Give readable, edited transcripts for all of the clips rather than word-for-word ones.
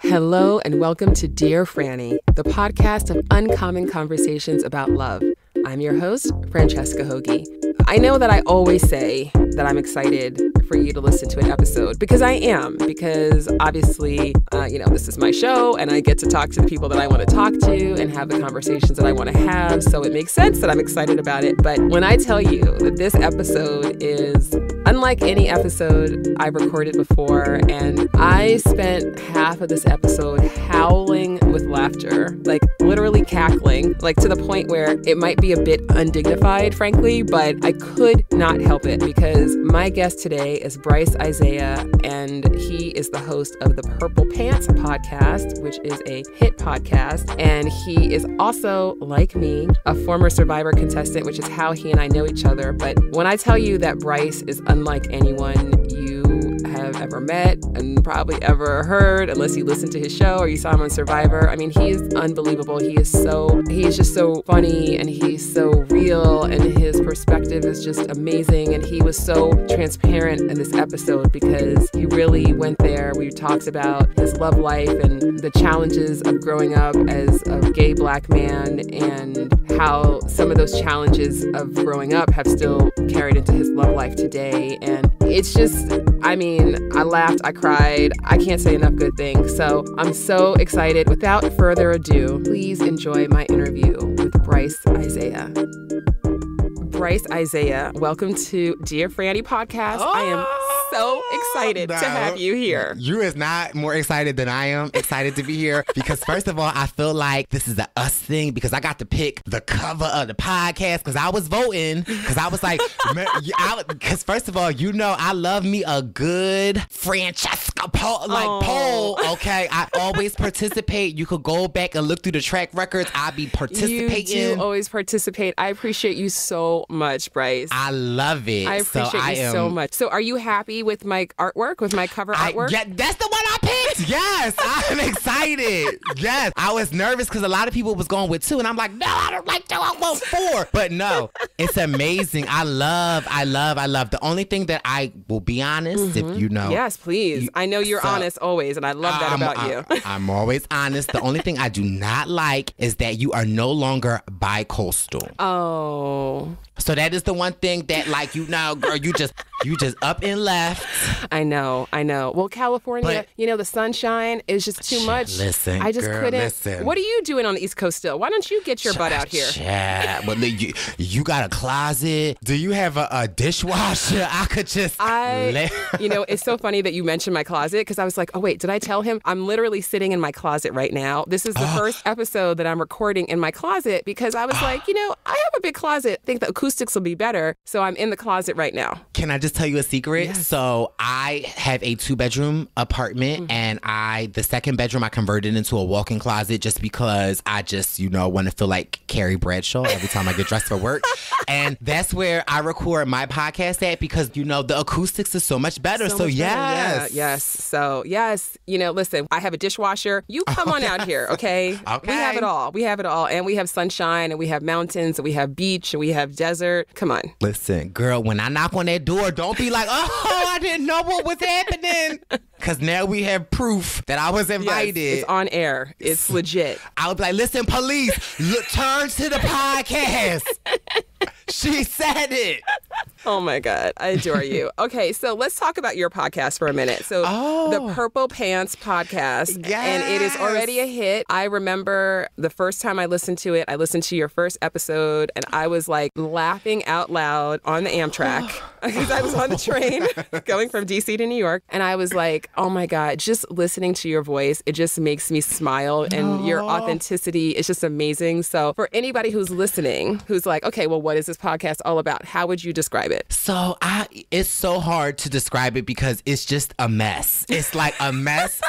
Hello and welcome to Dear Franny, the podcast of uncommon conversations about love. I'm your host, Francesca Hoagie. I know that I always say that I'm excited for you to listen to an episode because I am, because obviously, this is my show and I get to talk to the people that I want to talk to and have the conversations that I want to have. So it makes sense that I'm excited about it. But when I tell you that this episode is unlike any episode I've recorded before, and I spent half of this episode howling with laughter, like literally cackling, like to the point where it might be a bit undignified, frankly, but I could not help it because my guest today is Brice Izyah, and he is the host of the Purple Pants Podcast, which is a hit podcast. And he is also, like me, a former Survivor contestant, which is how he and I know each other. But when I tell you that Brice is unlike anyone you have ever met and probably ever heard, unless you listened to his show or you saw him on Survivor, I mean, he is unbelievable. He is just so funny, and he's so real, and his perspective is just amazing. And he was so transparent in this episode because he really went there. We talked about his love life and the challenges of growing up as a gay Black man, and how some of those challenges of growing up have still carried into his love life today. And it's just, I mean, I laughed, I cried, I can't say enough good things. So I'm so excited. Without further ado, please enjoy my interview with Brice Izyah. Brice Izyah, welcome to Dear Franny Podcast. I am so excited to have you here. You is not more excited than I am excited to be here because first of all, I feel like this is a us thing because I got to pick the cover of the podcast because I was voting, because I was like, because first of all, you know, I love me a good Francesca poll. Okay, I always participate. You could go back and look through the track records. I be participating. You do always participate. I appreciate you so much, Brice. I love it. I appreciate you so much. So are you happy with my artwork, with my cover artwork? Yeah, that's the one I picked. Yes, I'm excited. Yes, I was nervous because a lot of people was going with 2, and I'm like, no, I don't like 2. I want 4. But no, it's amazing. I love. The only thing that I will be honest, if you know. Yes, please. I know you're honest always, and I love that about you. I'm always honest. The only thing I do not like is that you are no longer bi-coastal. Oh. So that is the one thing that, like, you know, girl, you just up and left. I know. Well, California, the sunshine is just too much. Listen, I just girl, couldn't. listen. What are you doing on the East Coast still? Why don't you get your butt out here? Yeah, but you got a closet? Do you have a dishwasher? I could just. It's so funny that you mentioned my closet because I was like, oh wait, did I tell him? I'm literally sitting in my closet right now. This is the first episode that I'm recording in my closet because I was like, I have a big closet. I think the acoustics will be better. So I'm in the closet right now. Can I just tell you a secret? Yes. So I have a 2-bedroom apartment, and the second bedroom I converted into a walk-in closet just because I just, want to feel like Carrie Bradshaw every time I get dressed for work. And that's where I record my podcast at because, the acoustics is so much better. So yes. Yeah, yes. So yes, listen, I have a dishwasher. You come on out here, okay? Okay. We have it all. And we have sunshine, and we have mountains, and we have beach, and we have desert. Come on. Listen, girl, when I knock on that door, don't be like, oh, I didn't know what was happening. Because now we have proof that I was invited. Yes, it's on air. It's legit. I would be like, listen, police, turn to the podcast. She said it. Oh my God. I adore you. Okay, so let's talk about your podcast for a minute. So the Purple Pants Podcast. Yes. And it is already a hit. I remember the first time I listened to it, I listened to your first episode and I was like laughing out loud on the Amtrak because I was on the train going from DC to New York. And I was like, oh my God, just listening to your voice, it just makes me smile, and your authenticity is just amazing. So for anybody who's listening, who's like, okay, well, what is this podcast all about? How would you describe it? So it's so hard to describe it because it's just a mess. It's like a mess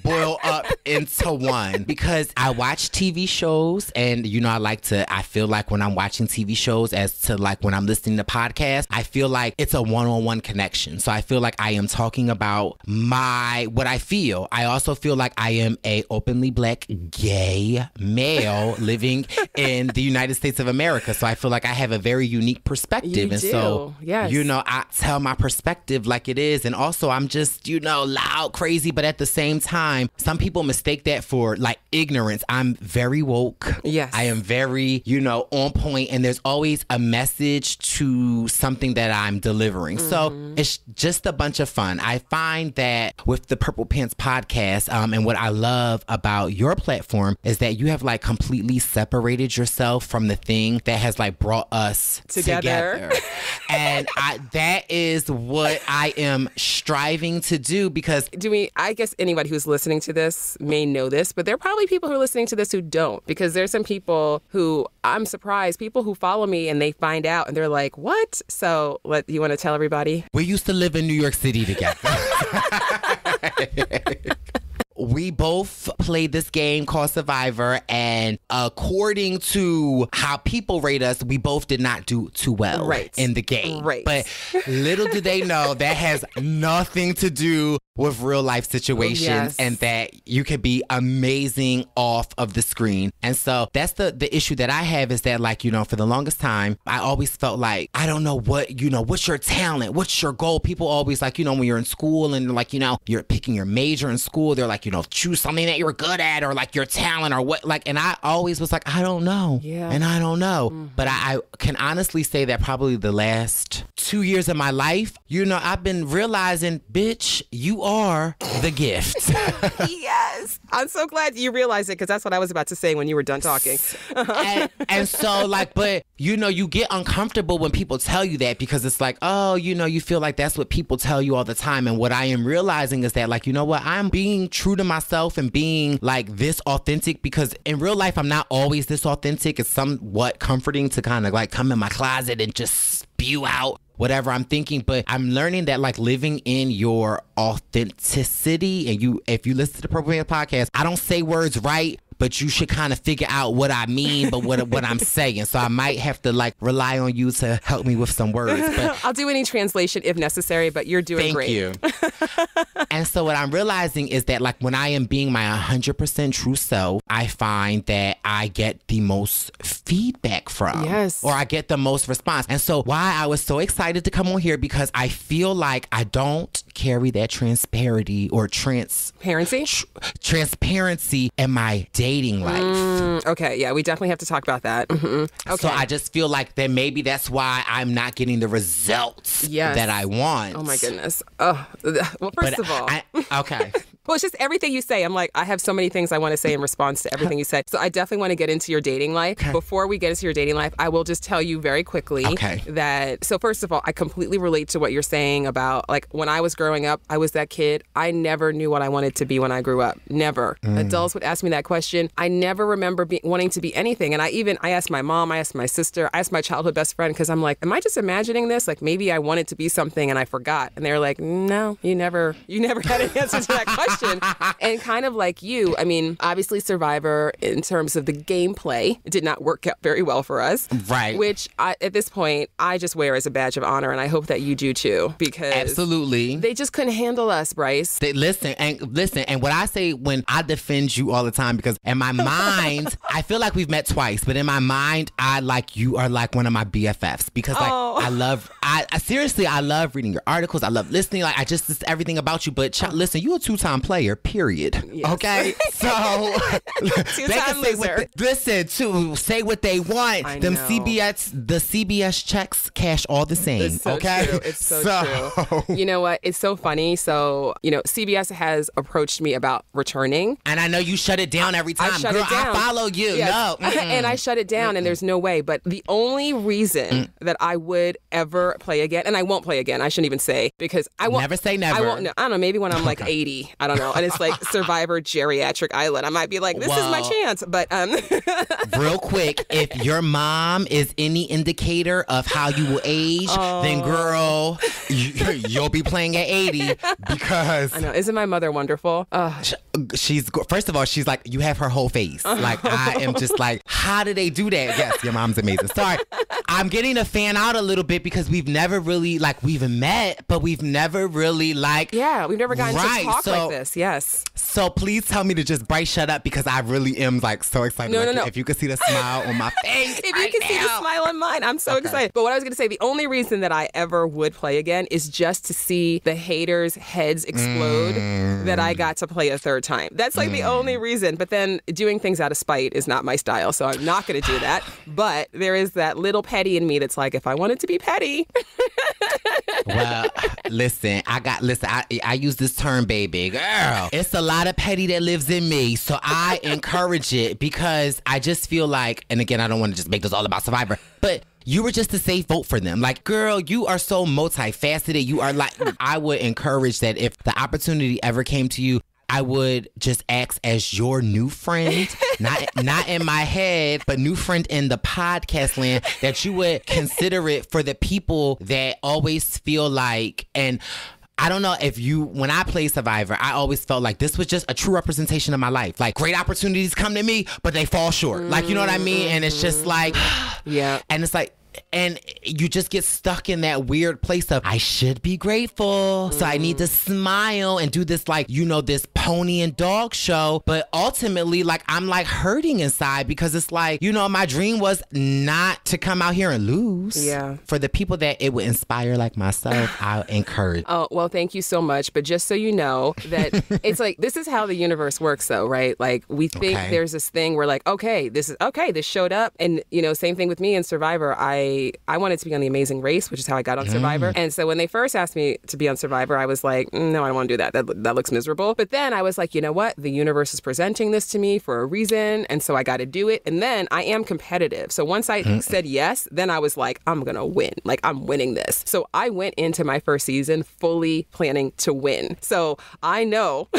boiled up into one. Because I watch TV shows, and I feel like when I'm watching TV shows as to like when I'm listening to podcasts, I feel like it's a one-on-one connection. So I feel like I am talking about what I feel. I also feel like I am a openly Black gay male living in the United States of America. So I feel like I have a very unique perspective. So, yes. I tell my perspective like it is. And also I'm just, loud, crazy, but at the same time, time, some people mistake that for like ignorance. I'm very woke. Yes. I am very, on point, and there's always a message to something that I'm delivering. So it's just a bunch of fun. I find that with the Purple Pants podcast, and what I love about your platform is that you have like completely separated yourself from the thing that has like brought us together. And that is what I am striving to do, because I guess anybody who's listening to this may know this, but there are probably people who are listening to this who don't, because there's some people who I'm surprised, people who follow me and they find out and they're like, what? So you want to tell everybody? We used to live in New York City together. We both played this game called Survivor, and according to how people rate us, we both did not do too well in the game. Right. But little do they know that has nothing to do with real life situations, and that you can be amazing off of the screen. And so that's the issue that I have, is that like, for the longest time, I always felt like, I don't know what's your talent? What's your goal? People always like, when you're in school and like, you're picking your major in school, they're like, choose something that you're good at, or like your talent, or what, like, and I always was like, I don't know. Yeah. And I don't know. But I can honestly say that probably the last 2 years of my life, I've been realizing, bitch, you are the gift. Yes. I'm so glad you realized it, because that's what I was about to say when you were done talking. and so like, but you get uncomfortable when people tell you that, because it's like, oh, you feel like that's what people tell you all the time. And what I am realizing is that like, what, I'm being true to myself and being like this authentic, because in real life, I'm not always this authentic. It's somewhat comforting to kind of like come in my closet and just spew out whatever I'm thinking. But I'm learning that like living in your authenticity, and if you listen to the Purple Pants podcast, I don't say words right, but you should kind of figure out what I mean, but what I'm saying. So I might have to like rely on you to help me with some words. But I'll do any translation if necessary, but you're doing great. Thank you. And so what I'm realizing is that like when I am being my 100% true self, I find that I get the most feedback from. Yes. Or I get the most response. And so why I was so excited to come on here, because I feel like I don't carry that transparency in my dating life. Okay, yeah, we definitely have to talk about that. Okay. So I just feel like that maybe that's why I'm not getting the results that I want. Oh my goodness. Oh, well, first of all. Okay. Well, it's just everything you say. I'm like, I have so many things I want to say in response to everything you said. So I definitely want to get into your dating life. Okay. Before we get into your dating life, I will just tell you very quickly that, so first of all, I completely relate to what you're saying about like when I was growing up, I was that kid. I never knew what I wanted to be when I grew up. Never. Adults would ask me that question. I never remember wanting to be anything. And I asked my mom, I asked my sister, I asked my childhood best friend, because I'm like, am I just imagining this? Like maybe I wanted to be something and I forgot. And they were like, no, you never had an answer to that question. And kind of like you, I mean, obviously Survivor in terms of the gameplay did not work out very well for us. Right. Which at this point, I just wear as a badge of honor. And I hope that you do too, because absolutely, they just couldn't handle us, Brice. Listen. And what I say when I defend you all the time, because in my mind, I feel like we've met twice, but in my mind, you are like one of my BFFs, because like I seriously, I love reading your articles. I love listening. Like just everything about you. But listen, you a 2-time player, period. Yes. Okay? So they can say what they want. Them the CBS checks cash all the same. It's so true. It's so true. You know what? It's so funny. So, CBS has approached me about returning. And I know you shut it down every time. Girl, I follow you. Yes. No. And I shut it down, and there's no way. But the only reason that I would ever play again, and I won't play again, I shouldn't even say, because I won't. Never say never. I won't. No, I don't know. Maybe when I'm like 80. I don't know. And it's like Survivor Geriatric Island. I might be like, this is my chance. But real quick, if your mom is any indicator of how you will age, then girl, you'll be playing at 80, because I know. Isn't my mother wonderful? She's first of all, she's like, you have her whole face. Like I am just like, how do they do that? Yes, your mom's amazing. Sorry, I'm getting to fan out a little bit, because we've never really we've met, but we've never really we've never gotten to talk like this. Yes. So please tell me to just Brice shut up, because I really am so excited. No. If you could see the smile on my face. If you can see the smile on mine, I'm so excited. But what I was going to say, the only reason that I ever would play again is just to see the haters' heads explode that I got to play a third time. That's like the only reason. But then doing things out of spite is not my style, so I'm not going to do that. But there is that little petty in me that's like, if I wanted to be petty. Well, listen, I use this term, baby girl. It's a lot of petty that lives in me, so I encourage it because I just feel like, and again, I don't want to just make this all about Survivor, but you were just a safe vote for them. Like, girl, you are so multifaceted. You are like, I would encourage that if the opportunity ever came to you, I would just ask as your new friend, not in my head, but new friend in the podcast land, that you would consider it for the people that always feel like, and I don't know if when I play Survivor, I always felt like this was just a true representation of my life. Like, great opportunities come to me, but they fall short. Like, you know what I mean? And it's just like, yeah. And it's like, and you just get stuck in that weird place of, I should be grateful, so I need to smile and do this, like, you know, this pony and dog show. But ultimately, like, I'm like hurting inside because it's like, you know, my dream was not to come out here and lose. Yeah. For the people that it would inspire, like myself, I encourage. Oh, well, thank you so much. But just so you know that it's like, this is how the universe works, though, right? Like, we think there's this thing where, like, this showed up. And, you know, same thing with me in Survivor. I wanted to be on The Amazing Race, which is how I got on Survivor. And so when they first asked me to be on Survivor, I was like, no, I don't want to do that. That looks miserable. But then I was like, you know what? The universe is presenting this to me for a reason. And so I got to do it. And then I am competitive. So once I said yes, then I was like, I'm going to win. Like, I'm winning this. So I went into my first season fully planning to win. So I know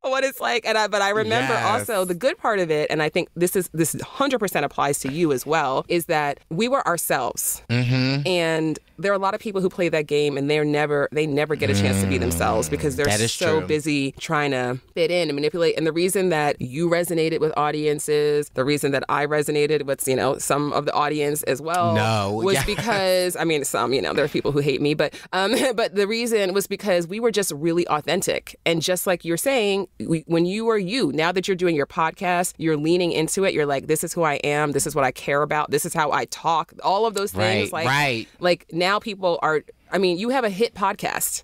what it's like. But I remember also the good part of it, and I think this 100% applies to you as well, is that we were ourselves. And there are a lot of people who play that game and they never get a chance to be themselves because they're so busy trying to fit in and manipulate. And the reason that you resonated with audiences, the reason that I resonated with, you know, some of the audience as well, was because, I mean, some, you know, there are people who hate me, but the reason was because we were just really authentic. And just like you're saying, when you are you, now that you're doing your podcast, you're leaning into it. You're like, this is who I am. This is what I care about. This is how I talk. All of those things. Like now people are, I mean, you have a hit podcast.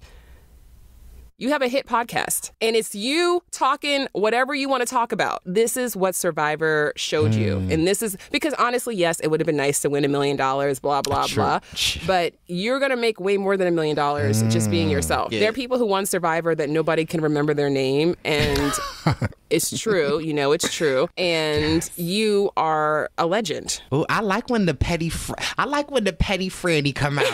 You have a hit podcast and it's you talking whatever you want to talk about. This is what Survivor showed you. And this is because honestly, yes, it would have been nice to win $1 million, blah, blah, blah. But you're going to make way more than $1 million just being yourself. Yeah. There are people who won Survivor that nobody can remember their name. And it's true. You know, it's true. And you are a legend. Oh, I like when the petty Franny come out.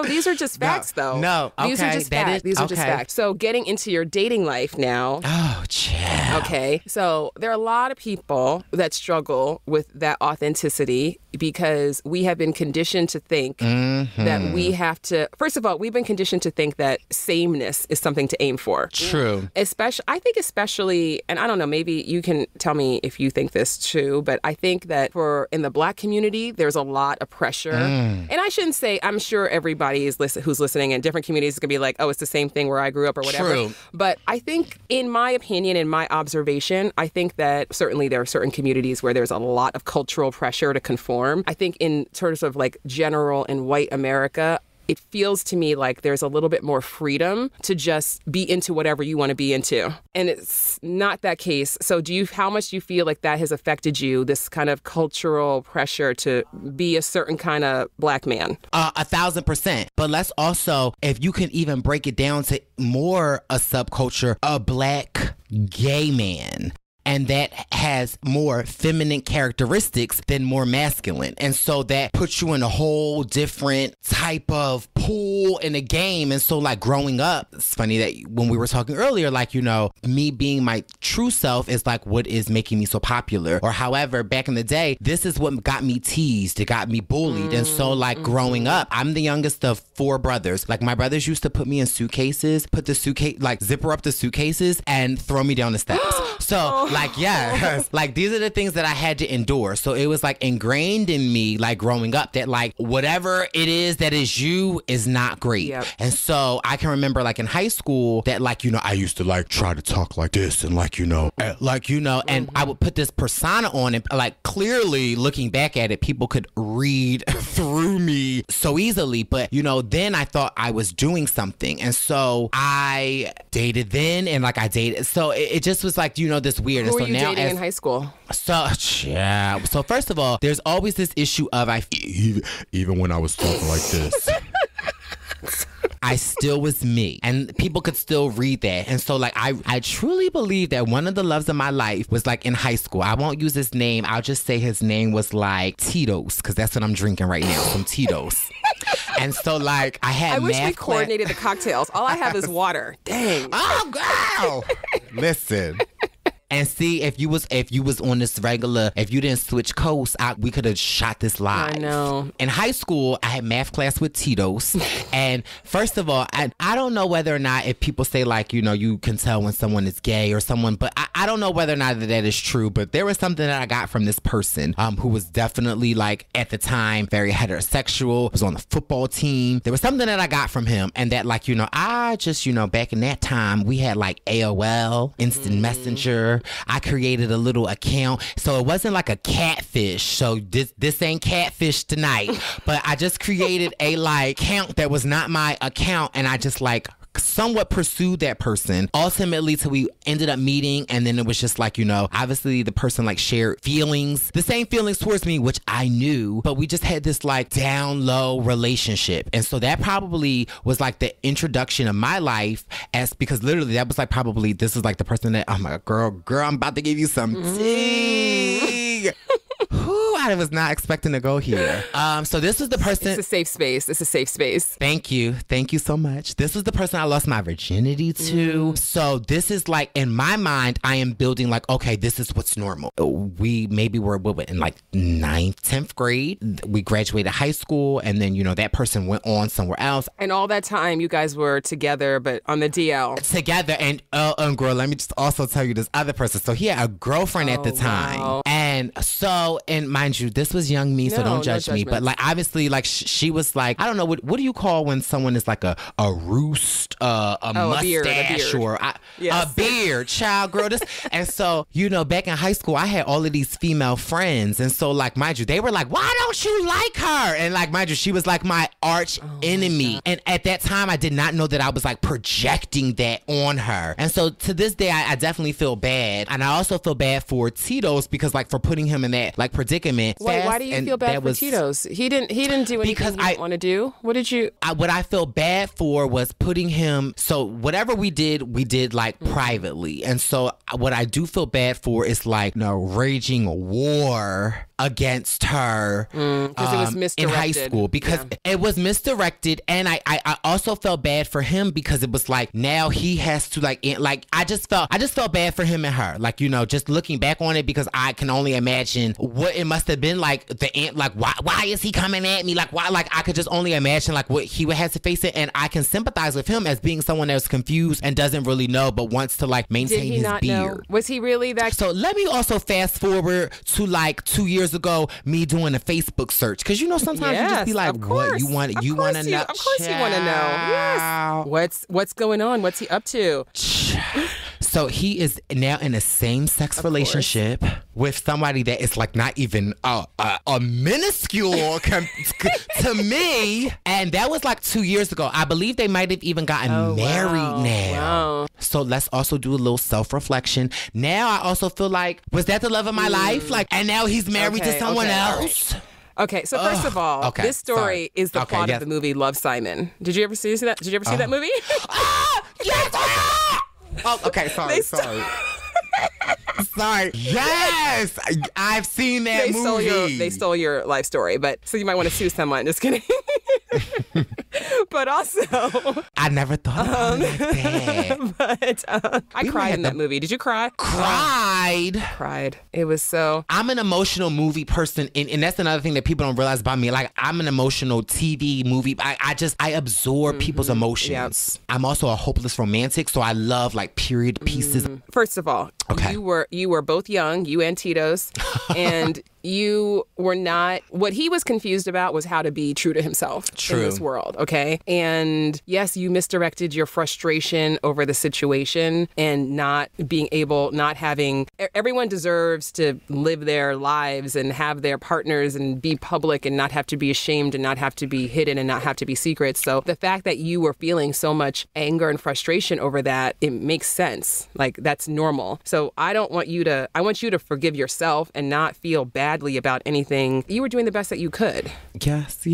These are just facts though. These are just facts. These are just facts. So getting into your dating life now. Oh, child. Okay. So there are a lot of people that struggle with that authenticity because we have been conditioned to think that we have to, first of all, we've been conditioned to think that sameness is something to aim for. True. Especially, and I don't know, maybe you can tell me if you think this too, but I think that in the Black community, there's a lot of pressure. And I shouldn't say, I'm sure everybody who's listening in different communities is going to be like, oh, it's the same thing where I grew up or whatever. True. But I think, in my opinion, in my observation, I think that certainly there are certain communities where there's a lot of cultural pressure to conform. I think in terms of like general in white America, it feels to me like there's a little bit more freedom to just be into whatever you want to be into. And it's not that case. So how much do you feel like that has affected you, this kind of cultural pressure to be a certain kind of Black man? 1,000%. But let's also, if you can even break it down to more a subculture, a Black gay man. And that has more feminine characteristics than more masculine. And so that puts you in a whole different type of pool in a game. And so like growing up, it's funny that when we were talking earlier, like, you know, me being my true self is like what is making me so popular. Or however, back in the day, this is what got me teased. It got me bullied. And so like growing up, I'm the youngest of 4 brothers. Like, my brothers used to put me in suitcases, put the suitcase, like, zipper up the suitcases and throw me down the steps. So, like, yeah, like, these are the things that I had to endure. So it was, like, ingrained in me, like, growing up that, like, whatever it is that is you is not great. Yep. And so I can remember, like, in high school that, like, you know, I used to, like, try to talk like this and, like, you know, and I would put this persona on and, like, clearly looking back at it, people could read through me so easily. But, you know, then I thought I was doing something. And so I dated then and, like, I dated. So it just was, like, you know, this weird. Who and were so you now dating in high school? So, yeah. So, first of all, there's always this issue of even when I was talking like this, I still was me, and people could still read that. And so, like, I truly believe that one of the loves of my life was, like, in high school. I won't use his name. I'll just say his name was, like, Tito's, because that's what I'm drinking right now, some Tito's. And so, like, I had I wish we coordinated the cocktails. All I have is water. Dang. Oh, girl. Listen. And see, if you was on this regular, if you didn't switch coasts, we could have shot this live. I know. In high school, I had math class with Tito's. And first of all, I don't know whether or not if people say, like, you know, you can tell when someone is gay or someone, but I don't know whether or not that is true. But there was something that I got from this person who was definitely, like, at the time, very heterosexual, was on the football team. There was something that I got from him, and that, like, you know, I just, you know, back in that time, we had, like, AOL, Instant Messenger. I created a little account, so it wasn't like a catfish. So this ain't catfish tonight, but I just created a, like, account that was not my account, and I just, like, somewhat pursued that person ultimately till we ended up meeting. And then it was just, like, you know, obviously the person, like, shared feelings, the same feelings towards me, which I knew, but we just had this, like, down low relationship. And so that probably was, like, the introduction of my life, because literally that was, like, probably, this is, like, the person that, I'm like, girl, I'm about to give you some tea. I was not expecting to go here. So this was the person. It's a safe space. It's a safe space. Thank you so much. This was the person I lost my virginity to. So this is, like, in my mind, I am building, like, okay, this is what's normal. We maybe were in, like, 9th, 10th grade. We graduated high school, and then, you know, that person went on somewhere else. And all that time, you guys were together, but on the DL. Together, and girl, let me just also tell you this other person. So he had a girlfriend at the time, wow. and so, and mind you, this was young me, so don't judge me. But, like, obviously, like, she was, like, I don't know, what do you call when someone is, like, a roost, mustache, or a beard, child, girl. And so, you know, back in high school, I had all of these female friends, and so, like, mind you, they were like, why don't you like her? And, like, mind you, she was, like, my arch enemy. And at that time, I did not know that I was, like, projecting that on her. And so to this day, I definitely feel bad. And I also feel bad for Tito's, because, like, for putting him in that, like, predicament. Why do you feel bad for Tito's? He didn't do anything because I want to do. What did you? What I feel bad for was putting him. So whatever we did like, privately. And so what I do feel bad for is, like, raging war against her because it was misdirected in high school, because it was misdirected. And I also felt bad for him, because it was like, now he has to, like I just felt bad for him and her, like, you know, just looking back on it, because I can only imagine what it must have been like. Like, why is he coming at me? Like, why? Like, I could just only imagine, like, what he would have to face it. And I can sympathize with him as being someone that's confused and doesn't really know, but wants to, like, maintain his beard. Know? Was he really that? So let me also fast forward to, like, 2 years ago, me doing a Facebook search, because, you know, sometimes you just be like, what you want to know? Of course you want to know. Yes. What's going on? What's he up to? So he is now in a same-sex relationship with somebody that is, like, not even a minuscule to me. And that was, like, 2 years ago. I believe they might have even gotten married now. Wow. So let's also do a little self-reflection. Now I also feel like, was that the love of my life? Like, and now he's married to someone else? Right. Okay, so first of all, this story is the plot of the movie Love, Simon. Did you ever see that? Did you ever see that movie? Yes! Oh, okay, sorry. Sorry. Yes, I've seen that movie. They stole your life story, but so you might want to sue someone. Just kidding. But also, I never thought about it like that. But I cried in that movie. Did you cry? Cried. It was so. I'm an emotional movie person, and that's another thing that people don't realize about me. Like, I'm an emotional TV movie. I absorb people's emotions. Yep. I'm also a hopeless romantic, so I love like period pieces. First of all, you were both young, you and Tito's, and you were not. What he was confused about was how to be true to himself in this world. Okay, and yes, you misdirected your frustration over the situation and not having. Everyone deserves to live their lives and have their partners and be public and not have to be ashamed and not have to be hidden and not have to be secret. So the fact that you were feeling so much anger and frustration over that, it makes sense. Like, that's normal. So I want you to forgive yourself and not feel badly about anything. You were doing the best that you could. Yes,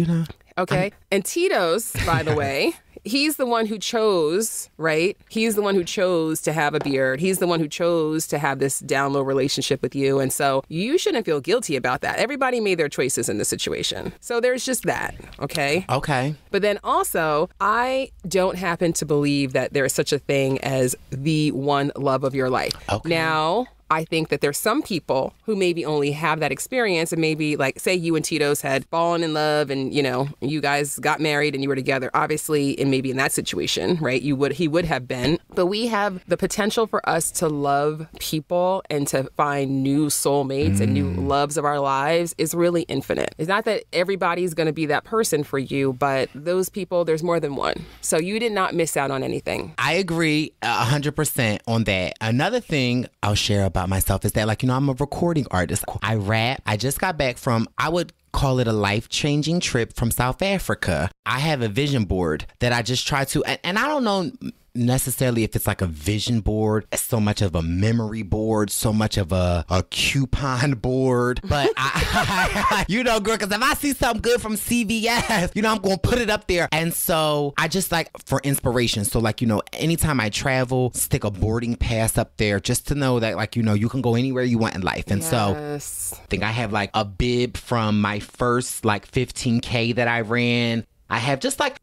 Okay. And Tito's, by the way, he's the one who chose, right? He's the one who chose to have a beard. He's the one who chose to have this down low relationship with you. And so you shouldn't feel guilty about that. Everybody made their choices in the situation. So there's just that. Okay. Okay. But then also, I don't happen to believe that there is such a thing as the one love of your life. Okay. Now, I think that there's some people who maybe only have that experience, and maybe, like, say you and Tito's had fallen in love and, you guys got married and you were together. Obviously, and maybe in that situation, right, he would have been. But we have the potential for us to love people and to find new soulmates and new loves of our lives is really infinite. It's not that everybody's going to be that person for you, but those people, there's more than one. So you did not miss out on anything. I agree 100% on that. Another thing I'll share about myself is that, like, I'm a recording artist. I rap. I just got back from, I would call it a life-changing trip from South Africa. I have a vision board that I just try to, and I don't know necessarily if it's like a vision board, so much of a memory board, so much of a coupon board, but I girl, because if I see something good from CVS, I'm going to put it up there. And so I just like for inspiration. So like, anytime I travel, stick a boarding pass up there just to know that, like, you can go anywhere you want in life. And so I think I have like a bib from my first like 15K that I ran. I have just like,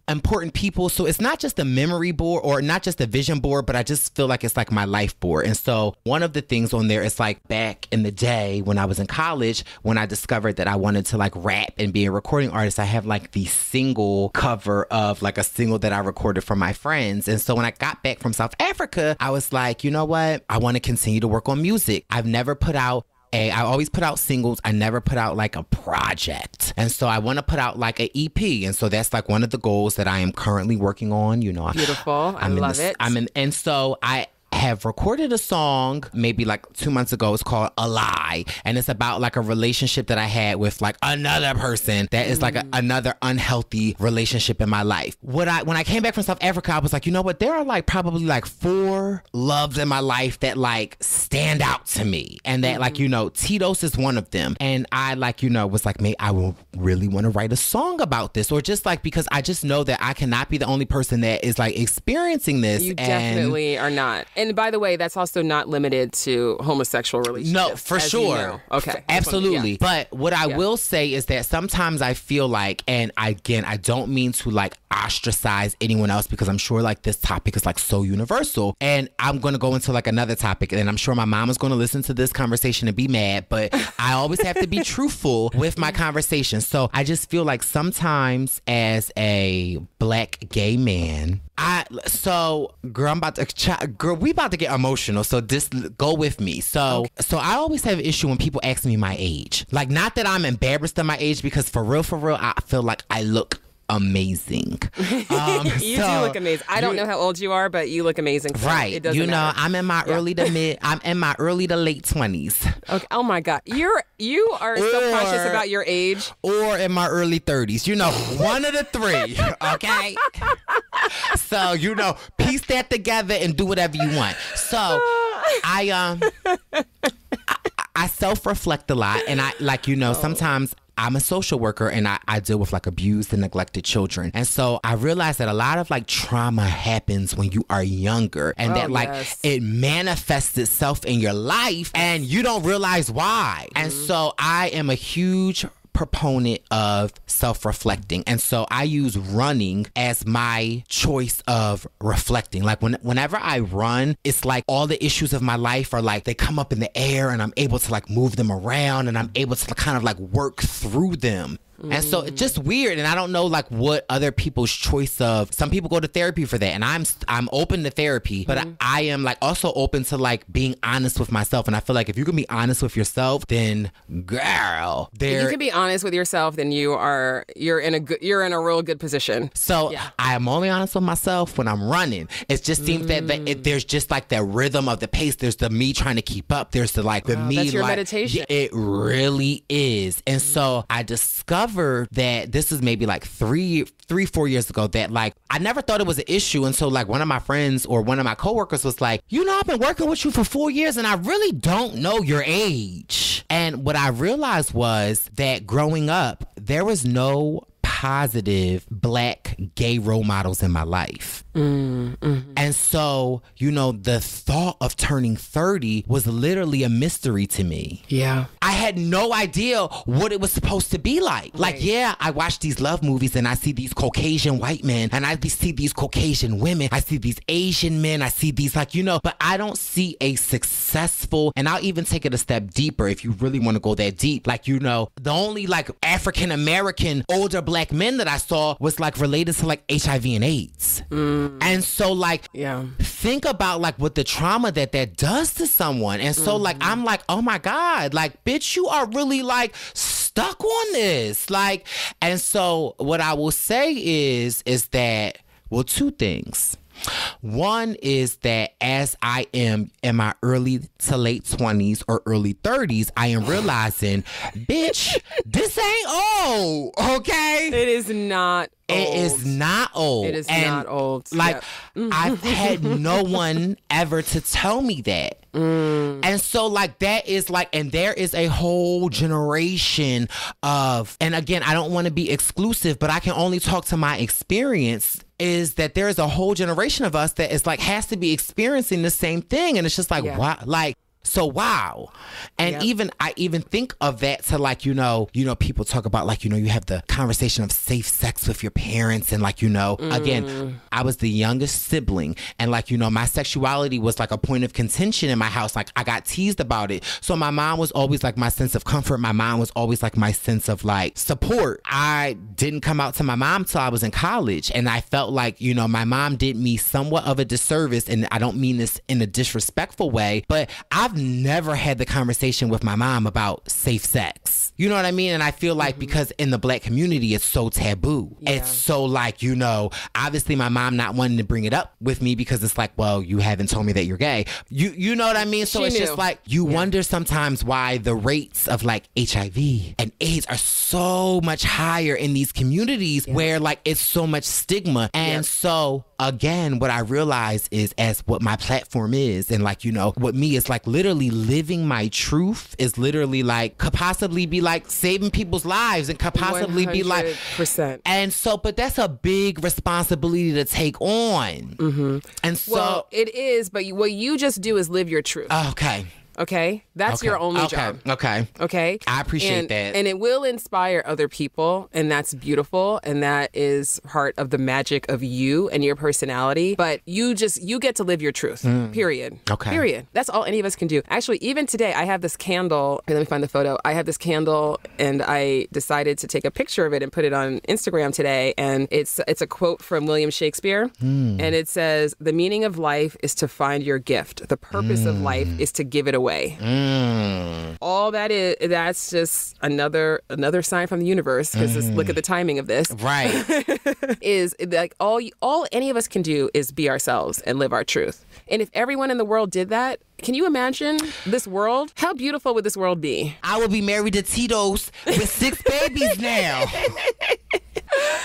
important people. So it's not just a memory board or not just a vision board, but I just feel like it's like my life board. And so one of the things on there is like back in the day when I was in college, when I discovered that I wanted to like rap and be a recording artist, I have like the single cover of like a single that I recorded for my friends. And so when I got back from South Africa, I was like, you know what? I want to continue to work on music. I always put out singles. I never put out like a project. And so I want to put out like an EP. And so that's like one of the goals that I am currently working on. Beautiful. I love it. And so I have recorded a song maybe like 2 months ago. It's called A Lie, and it's about like a relationship that I had with like another person that is like another unhealthy relationship in my life. When I came back from South Africa, I was like, you know what, there are like probably like 4 loves in my life that like stand out to me, and that like Tito's is one of them. And I like was like, maybe I will really want to write a song about this, or just like, because I just know that I cannot be the only person that is like experiencing this. You definitely are not. And by the way, that's also not limited to homosexual relationships. No, for sure. Okay. Absolutely. Yeah. But what I will say is that sometimes I feel like, and again, I don't mean to like ostracize anyone else, because I'm sure like this topic is like so universal, and I'm going to go into like another topic, and I'm sure my mom is going to listen to this conversation and be mad, but I always have to be truthful with my conversation. So I just feel like sometimes as a Black gay man, we about to get emotional, so just go with me. So I always have an issue when people ask me my age. Like, not that I'm embarrassed of my age, because for real, I feel like I look amazing. You do look amazing. I don't know how old you are, but you look amazing. So right. It doesn't matter. I'm in my early to late 20s. Okay. Oh my God. You are self-conscious about your age. Or in my early 30s. One of the three. Okay. So, piece that together and do whatever you want. So I self-reflect a lot, and I sometimes I'm a social worker, and I deal with like abused and neglected children. And so I realized that a lot of like trauma happens when you are younger, and that like it manifests itself in your life and you don't realize why. And so I am a huge proponent of self-reflecting. And so I use running as my choice of reflecting. Like whenever I run, it's like all the issues of my life are like, they come up in the air and I'm able to like move them around and I'm able to kind of like work through them. And so it's just weird, and I don't know like what other people's choice of. Some people go to therapy for that, and I'm open to therapy, but I am like also open to like being honest with myself. And I feel like if you can be honest with yourself, then girl, if you can be honest with yourself, then you're in a real good position. So I am only honest with myself when I'm running. It just seems that there's just like that rhythm of the pace. There's the me trying to keep up. There's the like the me. That's your like, meditation. It really is. And so I discovered that this is maybe like 4 years ago that like I never thought it was an issue until like one of my friends or one of my coworkers was like, I've been working with you for 4 years and I really don't know your age. And what I realized was that growing up, there was no positive Black gay role models in my life. And so, the thought of turning 30 was literally a mystery to me. Yeah. I had no idea what it was supposed to be like. Right. Like, yeah, I watch these love movies and I see these Caucasian white men and I see these Caucasian women. I see these Asian men. I see these but I don't see a successful, and I'll even take it a step deeper if you really want to go that deep. Like, the only like African American older Black men that I saw was like related to like HIV and AIDS. And so like, think about like what the trauma that does to someone. And so like, I'm like, oh my God, like, bitch, you are really like stuck on this. Like, and so what I will say is that, well, two things. One is that as I am in my early to late 20s or early 30s, I am realizing, bitch, this ain't old, okay? It is not old. It is not old. It is not old. Like, I've had no one ever to tell me that. And so like that is like, and there is a whole generation of, and again, I don't want to be exclusive, but I can only talk to my experience, is that there is a whole generation of us that is like, has to be experiencing the same thing. And it's just like, wow, like, so wow. And I even think of that to like, people talk about like, you have the conversation of safe sex with your parents. And like, again, I was the youngest sibling. And like, my sexuality was like a point of contention in my house. Like I got teased about it. So my mom was always like my sense of comfort. My mom was always like my sense of like support. I didn't come out to my mom till I was in college. And I felt like, my mom did me somewhat of a disservice. And I don't mean this in a disrespectful way, but I've never had the conversation with my mom about safe sex. You know what I mean? And I feel like because in the Black community, it's so taboo. Yeah. It's so like, obviously my mom not wanting to bring it up with me because it's like, well, you haven't told me that you're gay. You know what I mean? So it's just like, you wonder sometimes why the rates of like HIV and AIDS are so much higher in these communities where like it's so much stigma. And so again, what I realize is as what my platform is and like, what me is like literally living my truth is literally like could possibly be like saving people's lives and could possibly 100%. Be like and so but that's a big responsibility to take on. And so it is, but what you just do is live your truth. Okay? That's your only job. Okay? I appreciate that. And it will inspire other people, and that's beautiful, and that is part of the magic of you and your personality. But you get to live your truth, period. Period. That's all any of us can do. Actually, even today, I have this candle. Let me find the photo. I have this candle, and I decided to take a picture of it and put it on Instagram today, and it's a quote from William Shakespeare, and it says, "The meaning of life is to find your gift. The purpose of life is to give it away." All that's just another sign from the universe, because look at the timing of this. Right. Is like all any of us can do is be ourselves and live our truth. And if everyone in the world did that, can you imagine this world? How beautiful would this world be? I would be married to Tito's with 6 babies now.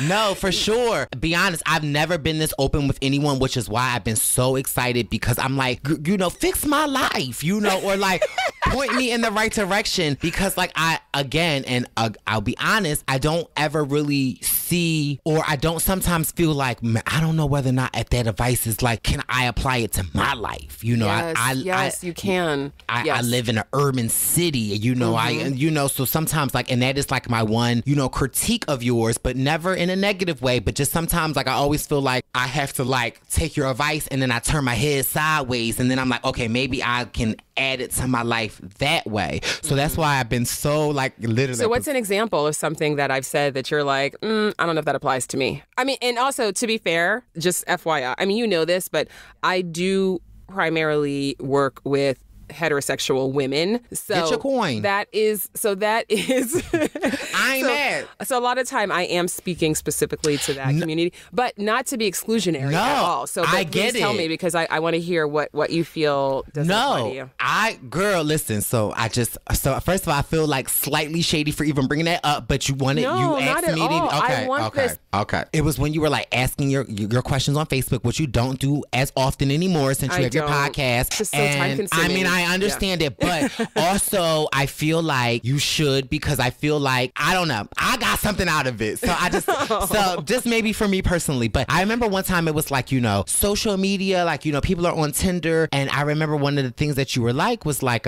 No, for sure. Be honest, I've never been this open with anyone, which is why I've been so excited, because I'm like, fix my life, or like point me in the right direction, because like I'll be honest, I don't ever really see see, or I don't sometimes feel like, I don't know whether or not that advice is like, can I apply it to my life? You know, yes, you can. I live in an urban city, you know, so sometimes like, and that is like my one, critique of yours, but never in a negative way, but just sometimes like I always feel like I have to like take your advice and then I turn my head sideways and then I'm like, okay, maybe I can add it to my life that way. So that's why I've been so like literally. So what's an example of something that I've said that you're like, I don't know if that applies to me? I mean, and also to be fair, just FYI, I mean, you know this, but I do primarily work with heterosexual women. So get your coin. That is I ain't mad. So a lot of time I am speaking specifically to that community, but not to be exclusionary at all. So I get it. Tell me, because I want to hear what you feel doesn't apply to you. Girl, listen, so first of all, I feel like slightly shady for even bringing that up, but you wanted, no, you asked not at me all. to, I want this. Okay. It was when you were like asking your questions on Facebook, which you don't do as often anymore since you have your podcast. It's just so time consuming. I mean, I understand it, but also I feel like you should, because I feel like, I don't know, I got something out of it. So I just, so just maybe for me personally, but I remember one time it was like, social media, like, people are on Tinder. And I remember one of the things that you were like was like,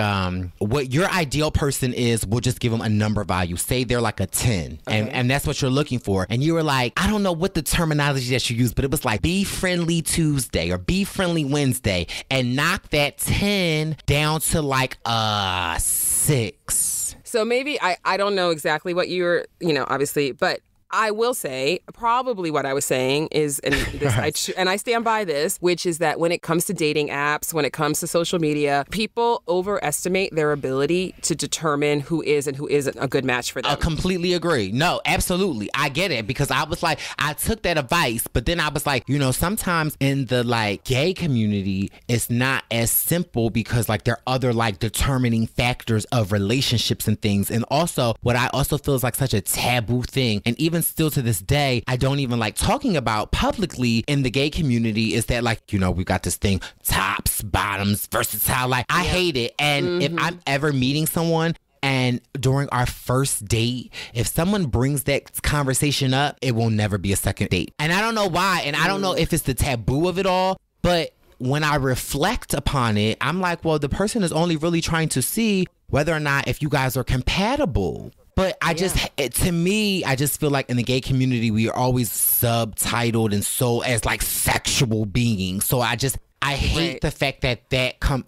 what your ideal person is, we'll just give them a number value. Say they're like a 10 and that's what you're looking for. And you were like, I don't know what the terminology that you used, but it was like be friendly Tuesday or be friendly Wednesday, and knock that 10 down to like a 6. So maybe I don't know exactly what you're, obviously, but I will say probably what I was saying is, and I stand by this, which is that when it comes to dating apps, when it comes to social media, people overestimate their ability to determine who is and who isn't a good match for them. I completely agree. No, absolutely. I get it, because I was like, I took that advice, but then I was like, sometimes in the like gay community, it's not as simple because like there are other like determining factors of relationships and things. And also what I also feel is like such a taboo thing. And even still to this day, I don't even like talking about publicly in the gay community, is that like, we got this thing, tops, bottoms, versatile. Like, I hate it. And if I'm ever meeting someone and during our first date, if someone brings that conversation up, it will never be a second date. And I don't know why. And I don't know if it's the taboo of it all, but when I reflect upon it, I'm like, well, the person is only really trying to see whether or not if you guys are compatible. But I just, to me, I just feel like in the gay community, we are always subtitled and so as like sexual beings. So I hate the fact that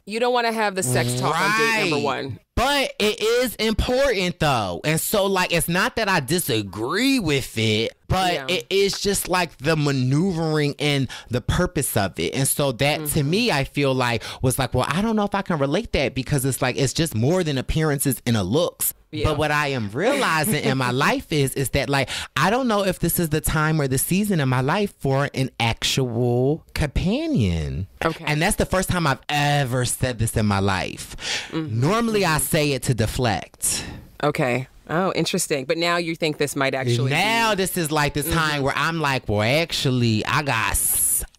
you don't want to have the sex talk on date number one. But it is important though. And so like, it's not that I disagree with it, but it is just like the maneuvering and the purpose of it. And so that to me, I feel like was like, well, I don't know if I can relate that, because it's like, it's just more than appearances and a looks. Yeah. But what I am realizing in my life is that like, I don't know if this is the time or the season in my life for an actual companion. Okay. And that's the first time I've ever said this in my life. Normally I say it to deflect. Okay. Oh, interesting. But now you think this might actually this is like this time where I'm like, well, actually, I got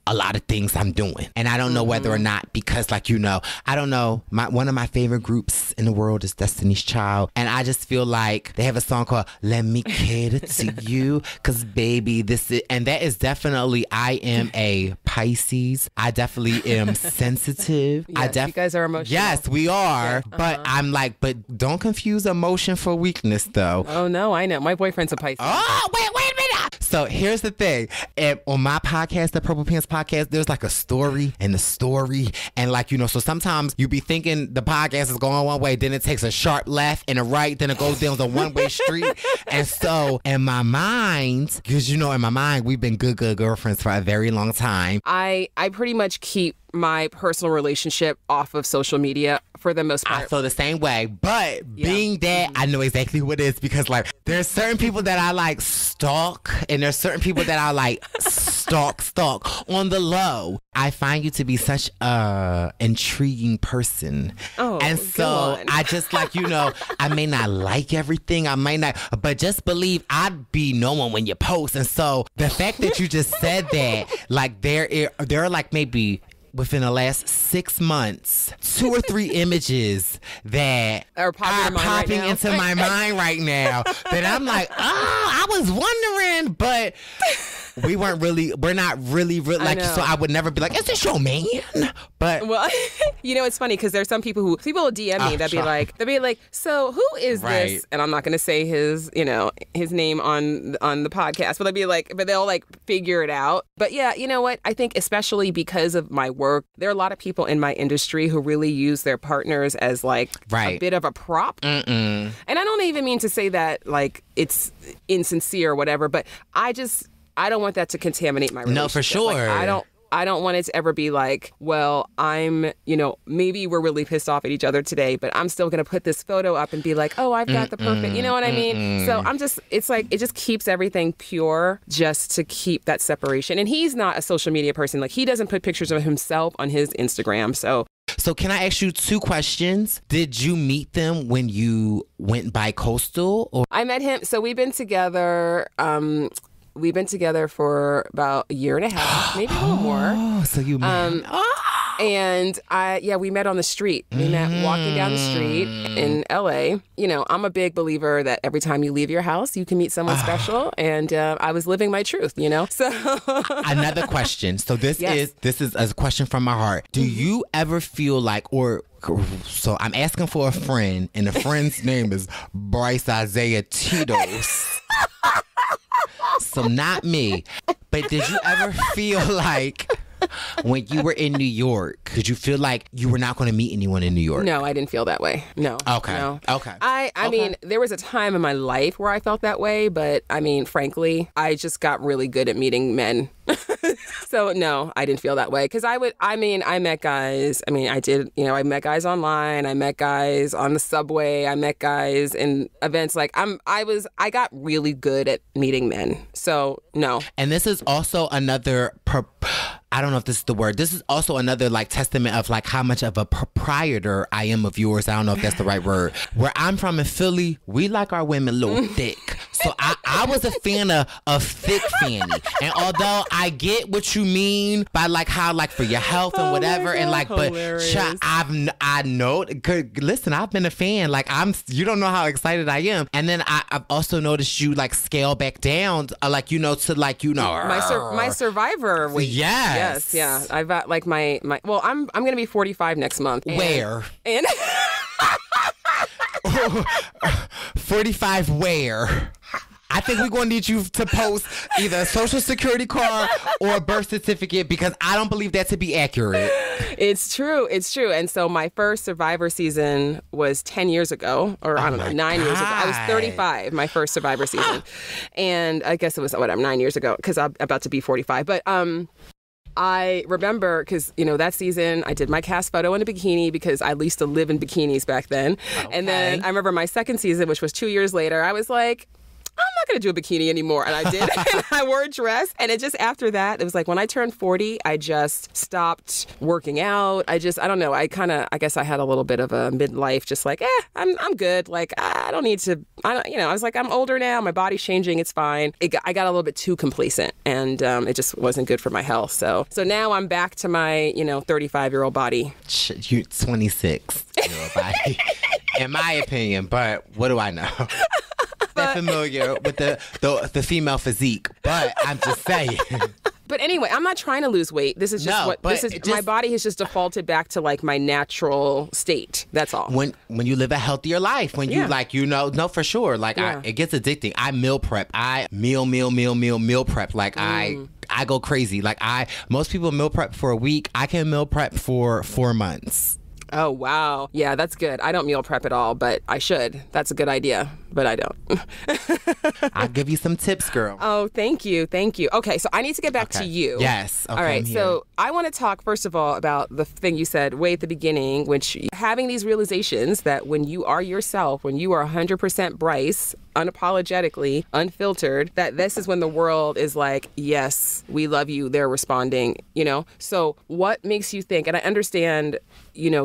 a lot of things I'm doing. And I don't know whether or not, because like, I don't know. One of my favorite groups in the world is Destiny's Child. And I just feel like they have a song called Let Me Cater to You. Because baby, and that is definitely, I am a Pisces. I definitely am sensitive. Yes, you guys are emotional. Yes, we are. Yeah. But I'm like, but don't confuse emotion for weakness though. Oh no, I know. My boyfriend's a Pisces. Oh, wait a minute. So here's the thing. On my podcast, the Purple Pants Podcast, there's like a story and the story. And like, so sometimes you be thinking the podcast is going one way, then it takes a sharp left and a right, then it goes down the one-way street. And so in my mind, because in my mind, we've been good girlfriends for a very long time. I pretty much keep my personal relationship off of social media for the most part. I feel the same way, but being that, I know exactly what it is, because like there's certain people that I like stalk, and there's certain people that I like stalk on the low. I find you to be such a intriguing person. Oh, and so I just like, I may not like everything, I might not, but just believe I'd be knowing when you post. And so the fact that you just said that, like there are like maybe within the last 6 months 2 or 3 images that are popping into my mind right now that I'm like, I was wondering, but we're not really like, so I would never be like, is this your man? But well, it's funny because there's some people will DM me they'll be like, so who is this? And I'm not going to say his name on the podcast, but they'll like figure it out. But yeah, you know what? I think especially because of my work, there are a lot of people in my industry who really use their partners as like a bit of a prop. And I don't even mean to say that like it's insincere or whatever, but I don't want that to contaminate my relationship. No, for sure. Like, I don't want it to ever be like, well, I'm, maybe we're really pissed off at each other today, but I'm still going to put this photo up and be like, oh, I've got the perfect, you know what I mean? So it's like, it just keeps everything pure just to keep that separation. And he's not a social media person. Like, he doesn't put pictures of himself on his Instagram. So can I ask you 2 questions? Did you meet them when you went bi-coastal? Or? I met him. So we've been together. We've been together for about a year and a half, maybe a little more. Oh, so you met. And we met on the street. We met walking down the street in LA. I'm a big believer that every time you leave your house, you can meet someone special. And I was living my truth, So another question. So this is a question from my heart. Do you ever feel like, so I'm asking for a friend, and the friend's name is Brice Izyah Tito's. So not me. But did you ever feel like when you were in New York, did you feel like you were not going to meet anyone in New York? No, I didn't feel that way. No. Okay. No. Okay. I mean, there was a time in my life where I felt that way, but I mean, frankly, I just got really good at meeting men. So no, I didn't feel that way. Because I met guys. I mean, I did, I met guys online. I met guys on the subway. I met guys in events. Like I got really good at meeting men. So no. And this is also another, I don't know if this is the word. This is also another like testament of like how much of a proprietor I am of yours. I don't know if that's the right word. Where I'm from in Philly, we like our women a little thick. So I was a fan of thick Franny. And although I get what you mean by like how like for your health and whatever, and like, hilarious. But I know. Listen, I've been a fan. Like you don't know how excited I am. And then I've also noticed you like scale back down, like to like my survivor weight. Yes, yeah. I've got like my. Well, I'm gonna be 45 next month. Where? And 45 where? I think we're going to need you to post either a social security card or a birth certificate, because I don't believe that to be accurate. It's true. And so my first Survivor season was 10 years ago, or I don't know, 9 years ago. I was 35, my first Survivor season. And I guess it was, 9 years ago, because I'm about to be 45. But I remember because, that season I did my cast photo in a bikini because I used to live in bikinis back then. Okay. And then I remember my second season, which was 2 years later, I was like, I'm not going to do a bikini anymore. And I did. And I wore a dress. And it just after that, it was like when I turned 40, I just stopped working out. I don't know. I guess I had a little bit of a midlife, just like, I'm good. Like, I don't need to, I was like, I'm older now. My body's changing. It's fine. I got a little bit too complacent, and it just wasn't good for my health. So now I'm back to my, 35-year-old body. You 26-year-old body, in my opinion. But what do I know? That familiar with the female physique, but I'm just saying. But anyway, I'm not trying to lose weight. This is just my body has just defaulted back to like my natural state. That's all. When you live a healthier life, when you like, no, for sure. Like it gets addicting. I meal prep. I meal prep. Like I go crazy. Like most people meal prep for a week. I can meal prep for 4 months. Oh, wow. Yeah, that's good. I don't meal prep at all, but I should. That's a good idea, but I don't. I'll give you some tips, girl. Oh, thank you. Okay, so I need to get back to you. Yes. Okay, all right, so I want to talk, first of all, about the thing you said way at the beginning, which having these realizations that when you are yourself, when you are 100% Brice, unapologetically, unfiltered, that this is when the world is like, yes, we love you, they're responding, So what makes you think, and I understand,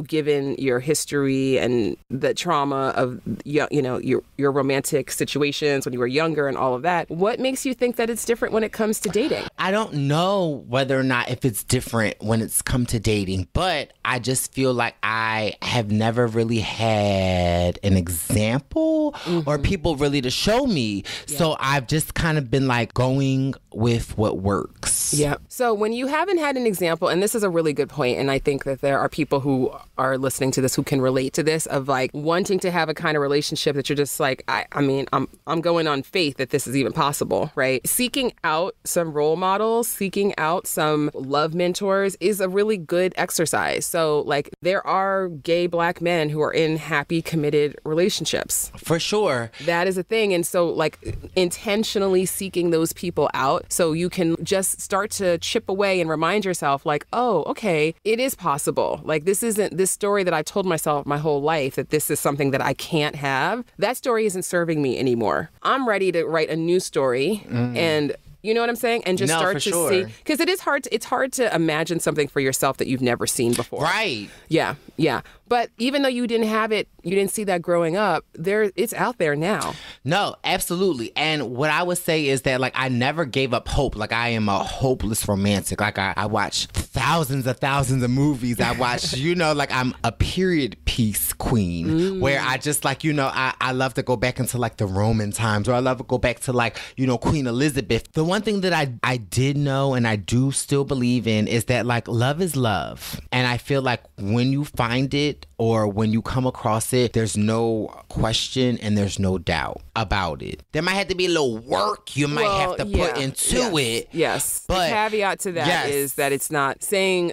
given your history and the trauma of, your your romantic situations when you were younger and all of that. What makes you think that it's different when it comes to dating? I don't know whether or not if it's different when it's come to dating, but I just feel like I have never really had an example or people really to show me. Yeah. So I've just kind of been like going with what works. Yeah. So when you haven't had an example, and this is a really good point, and I think that there are people who are listening to this who can relate to this, of like wanting to have a kind of relationship that you're just like, I'm going on faith that this is even possible, right? Seeking out some role models, seeking out some love mentors is a really good exercise. So like there are gay Black men who are in happy, committed relationships. For sure. That is a thing. And so like intentionally seeking those people out so you can just start to chip away and remind yourself like, oh, okay, it is possible. Like this isn't this story that I told myself my whole life that this is something that I can't have. That story isn't serving me anymore. I'm ready to write a new story and you know what I'm saying? And just start to see, because it's hard to imagine something for yourself that you've never seen before. Right. Yeah. Yeah. But even though you didn't have it, you didn't see that growing up, it's out there now. No, absolutely. And what I would say is that like I never gave up hope. Like I am a hopeless romantic. Like I watch thousands of movies. I watch, like I'm a period piece queen where I just like, I love to go back into like the Roman times, or I love to go back to like, Queen Elizabeth. The one thing that I did know and I do still believe in is that like love is love. And I feel like when you find it or when you come across it, there's no question and there's no doubt about it. There might have to be a little work you might have to put into it. Yes. But the caveat to that is that it's not saying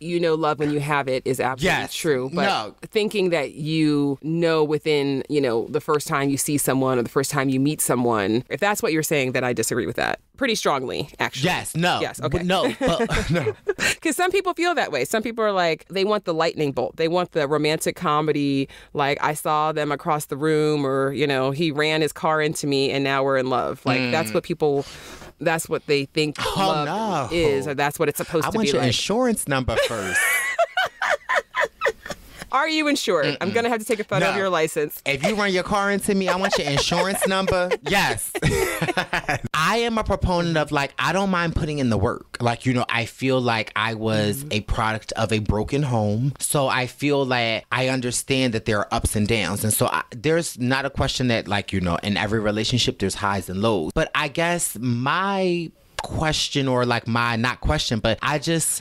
love when you have it is absolutely true. But thinking that within, the first time you see someone or the first time you meet someone, if that's what you're saying, then I disagree with that pretty strongly, actually. Yes, no. Yes, okay. But no. Because some people feel that way. Some people are like, they want the lightning bolt. They want the romantic comedy, like I saw them across the room, or, he ran his car into me and now we're in love. Like that's what they think love is, or that's what it's supposed to be like. I want your insurance number first. Are you insured? I'm going to have to take a photo of your license. If you run your car into me, I want your insurance number. Yes. I am a proponent of like, I don't mind putting in the work. Like, I feel like I was a product of a broken home. So I feel like I understand that there are ups and downs. And so there's not a question that like, in every relationship, there's highs and lows. But I guess my question, or like my not question, but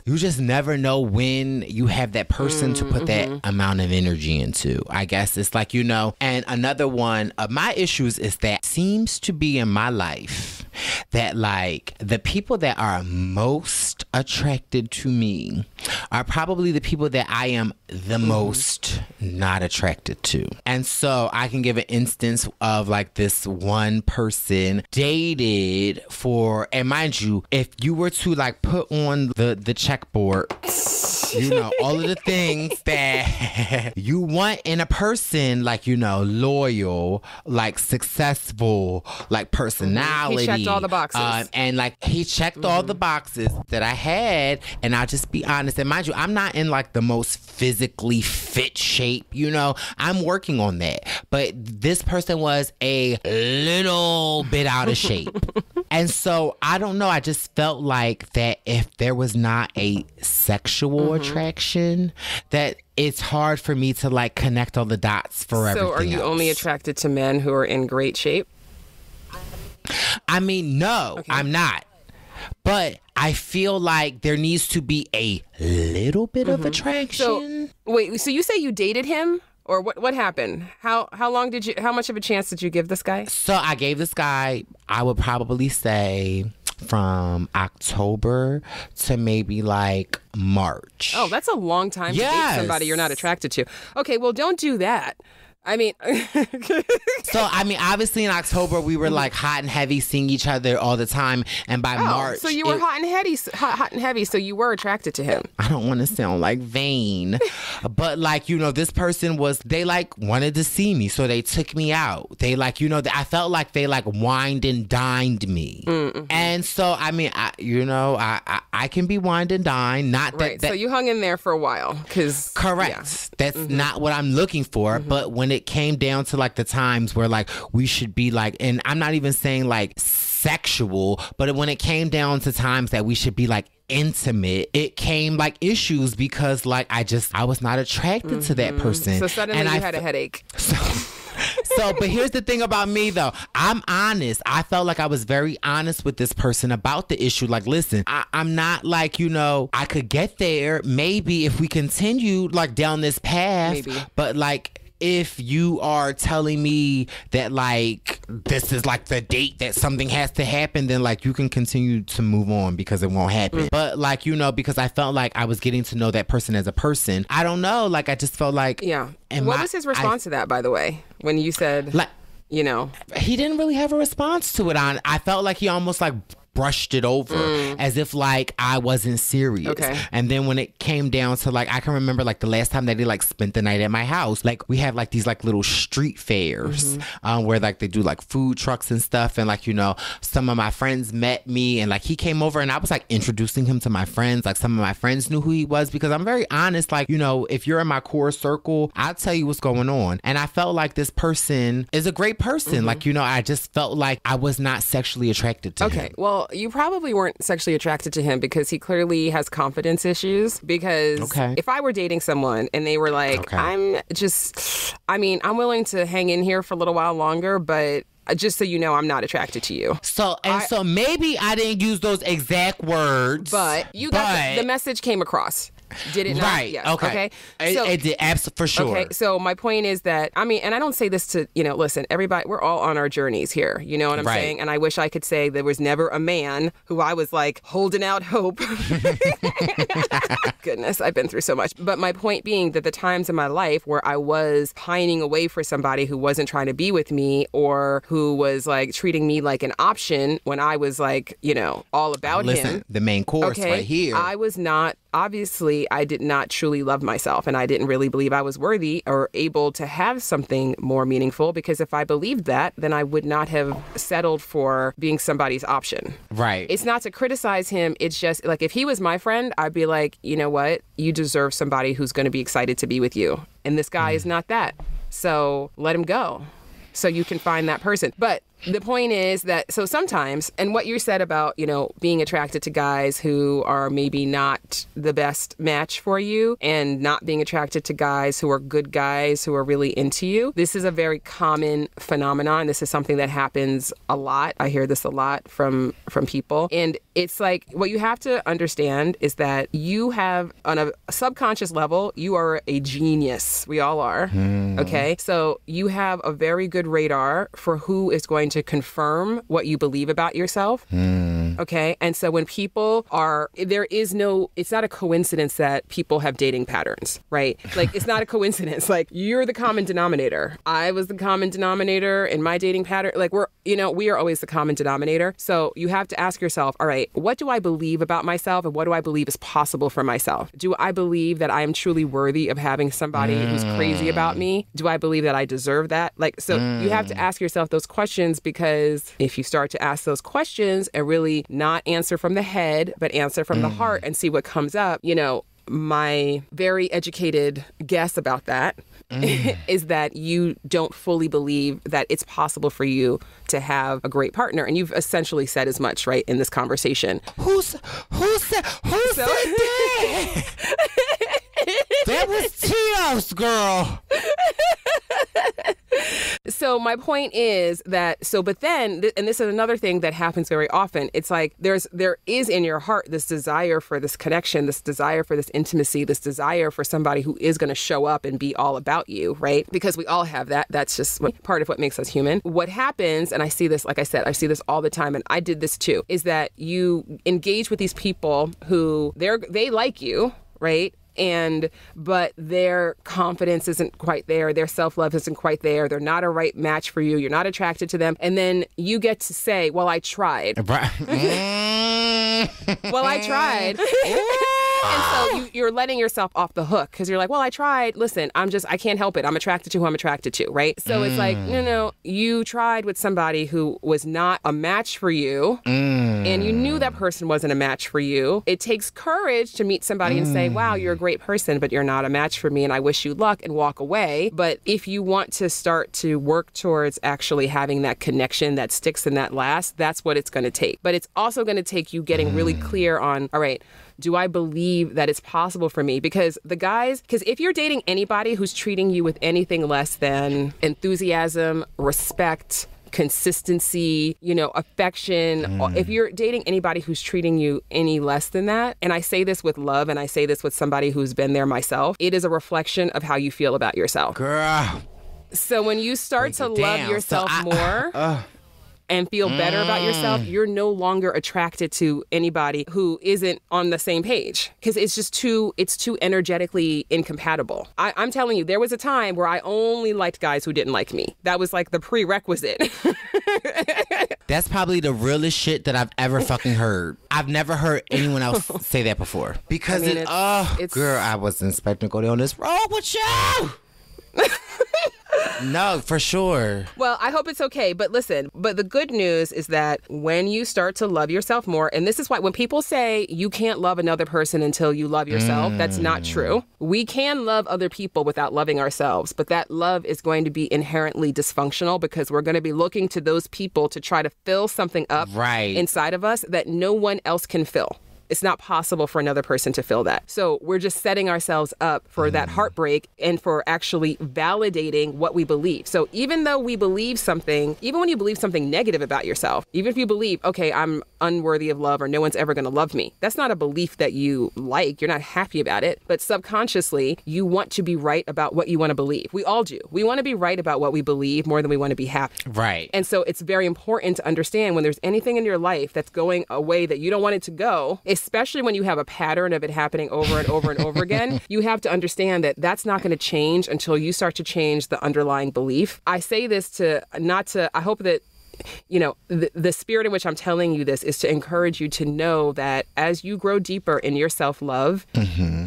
you just never know when you have that person to put that amount of energy into. I guess it's like, and another one of my issues is that seems to be in my life that like the people that are most attracted to me are probably the people that I am the most not attracted to. And so I can give an instance of like this one person dated for, and mind you, if you were to like put on the checkboard, all of the things that you want in a person, like, loyal, like successful, like personality. He checked all the boxes. And like he checked all the boxes that I had. And I'll just be honest. And mind you, I'm not in like the most physically fit shape, I'm working on that. But this person was a little bit out of shape. And so I don't know. I just felt like that if there was not a sexual attraction, that it's hard for me to like connect all the dots for everything else. So are you only attracted to men who are in great shape? I mean, no, okay. I'm not. But I feel like there needs to be a little bit of attraction. So wait, so you say you dated him? Or what happened? How much of a chance did you give this guy? So I gave this guy, I would probably say from October to maybe like March. Oh, that's a long time to date somebody you're not attracted to. Okay, well, don't do that. I mean, obviously in October we were like hot and heavy, seeing each other all the time, and by March, so you were hot and heavy, so you were attracted to him. I don't want to sound like vain, but like this person they like wanted to see me, so they took me out. They like I felt like they like wined and dined me, and so I mean I can be wined and dined, not that. So you hung in there for a while, because correct. That's not what I'm looking for, but when when it came down to like the times where like we should be like, and I'm not even saying like sexual, but when it came down to times that we should be like intimate, it came like issues because like I was not attracted to that person. So suddenly you had a headache. So, but here's the thing about me though. I'm honest. I felt like I was very honest with this person about the issue. Like, listen, I'm not like, I could get there maybe if we continue like down this path. Maybe. But like, if you are telling me that like this is like the date that something has to happen, then like you can continue to move on because it won't happen. But like, because I felt like I was getting to know that person as a person. I don't know. Like, I just felt like, yeah. What was his response to that, by the way, when you said, like, he didn't really have a response to it. I felt like he almost like brushed it over as if like I wasn't serious. Okay. And then when it came down to like, I can remember like the last time that he like spent the night at my house, like we have like these like little street fairs where like they do like food trucks and stuff. And like, some of my friends met me and like he came over and I was like introducing him to my friends. Like some of my friends knew who he was because I'm very honest. Like, if you're in my core circle, I'll tell you what's going on. And I felt like this person is a great person. Like, I just felt like I was not sexually attracted to him. Okay. Well, you probably weren't sexually attracted to him because he clearly has confidence issues. Because if I were dating someone and they were like, I'm willing to hang in here for a little while longer, but just so you know, I'm not attracted to you. So maybe I didn't use those exact words. But the message came across. Did it not? Right. Yes. Okay. It did, for sure. Okay. So my point is that, and I don't say this to, listen, everybody, we're all on our journeys here. You know what I'm saying? And I wish I could say there was never a man who I was like holding out hope. Goodness, I've been through so much. But my point being that the times in my life where I was pining away for somebody who wasn't trying to be with me or who was like treating me like an option when I was like, all about him. The main course right here. I was not. Obviously, I did not truly love myself and I didn't really believe I was worthy or able to have something more meaningful, because if I believed that, then I would not have settled for being somebody's option. Right. It's not to criticize him. It's just like, if he was my friend, I'd be like, you know what? You deserve somebody who's going to be excited to be with you. And this guy is not that. So let him go so you can find that person. But the point is that, so sometimes, and what you said about, being attracted to guys who are maybe not the best match for you and not being attracted to guys who are good guys who are really into you. This is a very common phenomenon. This is something that happens a lot. I hear this a lot from people. And it's like, what you have to understand is that you have, on a subconscious level, you are a genius. We all are. Okay. So you have a very good radar for who is going to confirm what you believe about yourself. Okay. And so when people it's not a coincidence that people have dating patterns, right? Like, it's not a coincidence. Like, you're the common denominator. I was the common denominator in my dating pattern. Like, we are always the common denominator. So you have to ask yourself, all right, what do I believe about myself and what do I believe is possible for myself? Do I believe that I am truly worthy of having somebody who's crazy about me? Do I believe that I deserve that? Like, so you have to ask yourself those questions, because if you start to ask those questions and really not answer from the head, but answer from the heart and see what comes up, my very educated guess about that is that you don't fully believe that it's possible for you to have a great partner. And you've essentially said as much, right, in this conversation. Who said that? That was Tio's, girl. So my point is that, but then, and this is another thing that happens very often, it's like there is in your heart this desire for this connection, this desire for this intimacy, this desire for somebody who is going to show up and be all about you, right? Because we all have that. That's just part of what makes us human. What happens, and I see this, like I said, I see this all the time, and I did this too, is that you engage with these people who they like you, right? But their confidence isn't quite there. Their self-love isn't quite there. They're not a right match for you. You're not attracted to them. And then you get to say, well, I tried. Well, I tried. And so you're letting yourself off the hook because you're like, well, I tried. Listen, I can't help it. I'm attracted to who I'm attracted to, right? So it's like, no, you tried with somebody who was not a match for you, and you knew that person wasn't a match for you. It takes courage to meet somebody and say, wow, you're a great person, but you're not a match for me, and I wish you luck, and walk away. But if you want to start to work towards actually having that connection that sticks and that lasts, that's what it's going to take. But it's also going to take you getting really clear on, all right, do I believe that it's possible for me? Because if you're dating anybody who's treating you with anything less than enthusiasm, respect, consistency, affection, if you're dating anybody who's treating you any less than that, and I say this with love and I say this with somebody who's been there myself, it is a reflection of how you feel about yourself. Girl. So when you start to love yourself more, and feel better about yourself, you're no longer attracted to anybody who isn't on the same page because it's too energetically incompatible. I'm telling you, there was a time where I only liked guys who didn't like me. That was like the prerequisite. That's probably the realest shit that I've ever fucking heard. I've never heard anyone else say that before. Because girl, I was Inspector Goldie on this road with you. No, for sure. Well, I hope it's okay. But listen, the good news is that when you start to love yourself more, and this is why when people say you can't love another person until you love yourself, that's not true. We can love other people without loving ourselves, but that love is going to be inherently dysfunctional because we're going to be looking to those people to try to fill something up inside of us that no one else can fill. It's not possible for another person to fill that. So we're just setting ourselves up for that heartbreak and for actually validating what we believe. So even though we believe something, even when you believe something negative about yourself, even if you believe, okay, I'm unworthy of love or no one's ever going to love me, that's not a belief that you like. You're not happy about it. But subconsciously, you want to be right about what you want to believe. We all do. We want to be right about what we believe more than we want to be happy. Right. And so it's very important to understand when there's anything in your life that's going a way that you don't want it to go, especially when you have a pattern of it happening over and over and over again, you have to understand that that's not going to change until you start to change the underlying belief. I say this I hope that the spirit in which I'm telling you this is to encourage you to know that as you grow deeper in your self-love,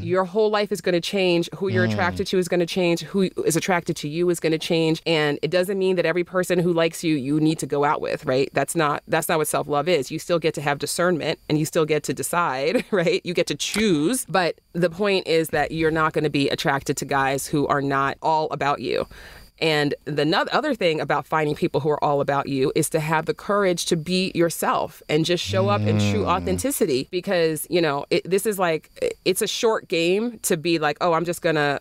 your whole life is going to change. Who you're attracted to is going to change. Who is attracted to you is going to change. And it doesn't mean that every person who likes you need to go out with, right? That's not what self-love is. You still get to have discernment and you still get to decide, right? You get to choose. But the point is that you're not going to be attracted to guys who are not all about you. And the other thing about finding people who are all about you is to have the courage to be yourself and just show up in true authenticity because, this is like, it's a short game to be like, oh, I'm just gonna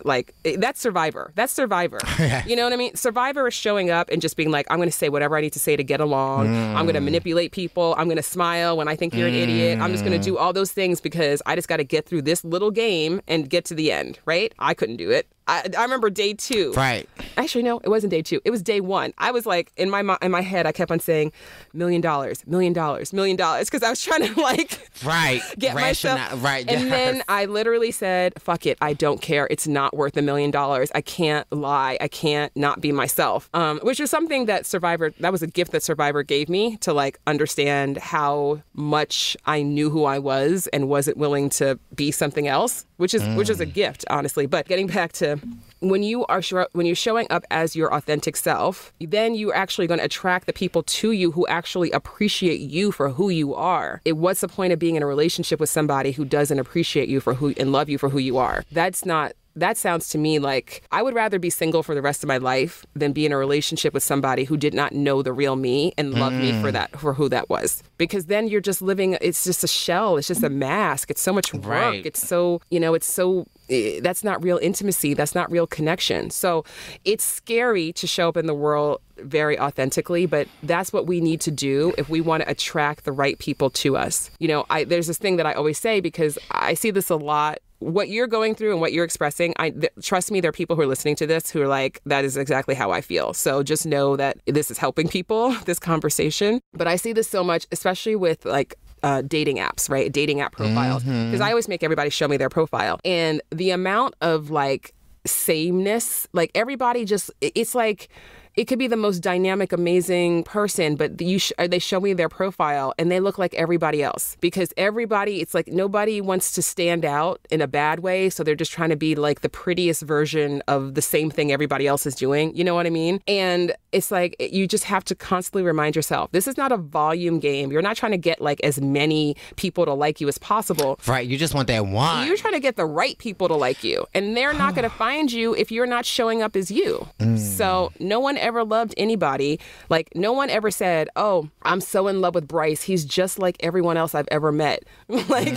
that's Survivor. That's Survivor. You know what I mean? Survivor is showing up and just being like, I'm going to say whatever I need to say to get along. I'm going to manipulate people. I'm going to smile when I think you're an idiot. I'm just going to do all those things because I just got to get through this little game and get to the end, right? I couldn't do it. I remember day 2. Right. Actually, no, it wasn't day 2. It was day 1. I was like, in my head, I kept on saying, $1 million, $1 million, $1 million, because I was trying to get myself. Right. And then I literally said, fuck it, I don't care. It's not worth $1 million. I can't lie. I can't not be myself. Which was something that that was a gift that Survivor gave me to understand how much I knew who I was and wasn't willing to be something else, which is a gift, honestly. But getting back to when you're showing up as your authentic self, then you're actually going to attract the people to you who actually appreciate you for who you are. What's the point of being in a relationship with somebody who doesn't appreciate you and love you for who you are? That sounds to me like I would rather be single for the rest of my life than be in a relationship with somebody who did not know the real me and love me for who that was. Because then you're just living, it's just a shell. It's just a mask. It's so much work. Right. It's so, that's not real intimacy. That's not real connection. So it's scary to show up in the world very authentically, but that's what we need to do if we want to attract the right people to us. There's this thing that I always say because I see this a lot. What you're going through and what you're expressing, trust me, there are people who are listening to this who are like, that is exactly how I feel. So just know that this is helping people, this conversation. But I see this so much, especially with dating apps, right? Dating app profiles. Because I always make everybody show me their profile. And the amount of sameness, everybody just, it's like, it could be the most dynamic, amazing person, but they show me their profile and they look like everybody else, because everybody, it's like nobody wants to stand out in a bad way. So they're just trying to be like the prettiest version of the same thing everybody else is doing. You know what I mean? And it's like, you just have to constantly remind yourself, this is not a volume game. You're not trying to get like as many people to like you as possible. Right. You just want that one. You're trying to get the right people to like you. And they're not going to find you if you're not showing up as you. So no one ever loved anybody. Like, no one ever said, oh, I'm so in love with Brice. He's just like everyone else I've ever met. Like,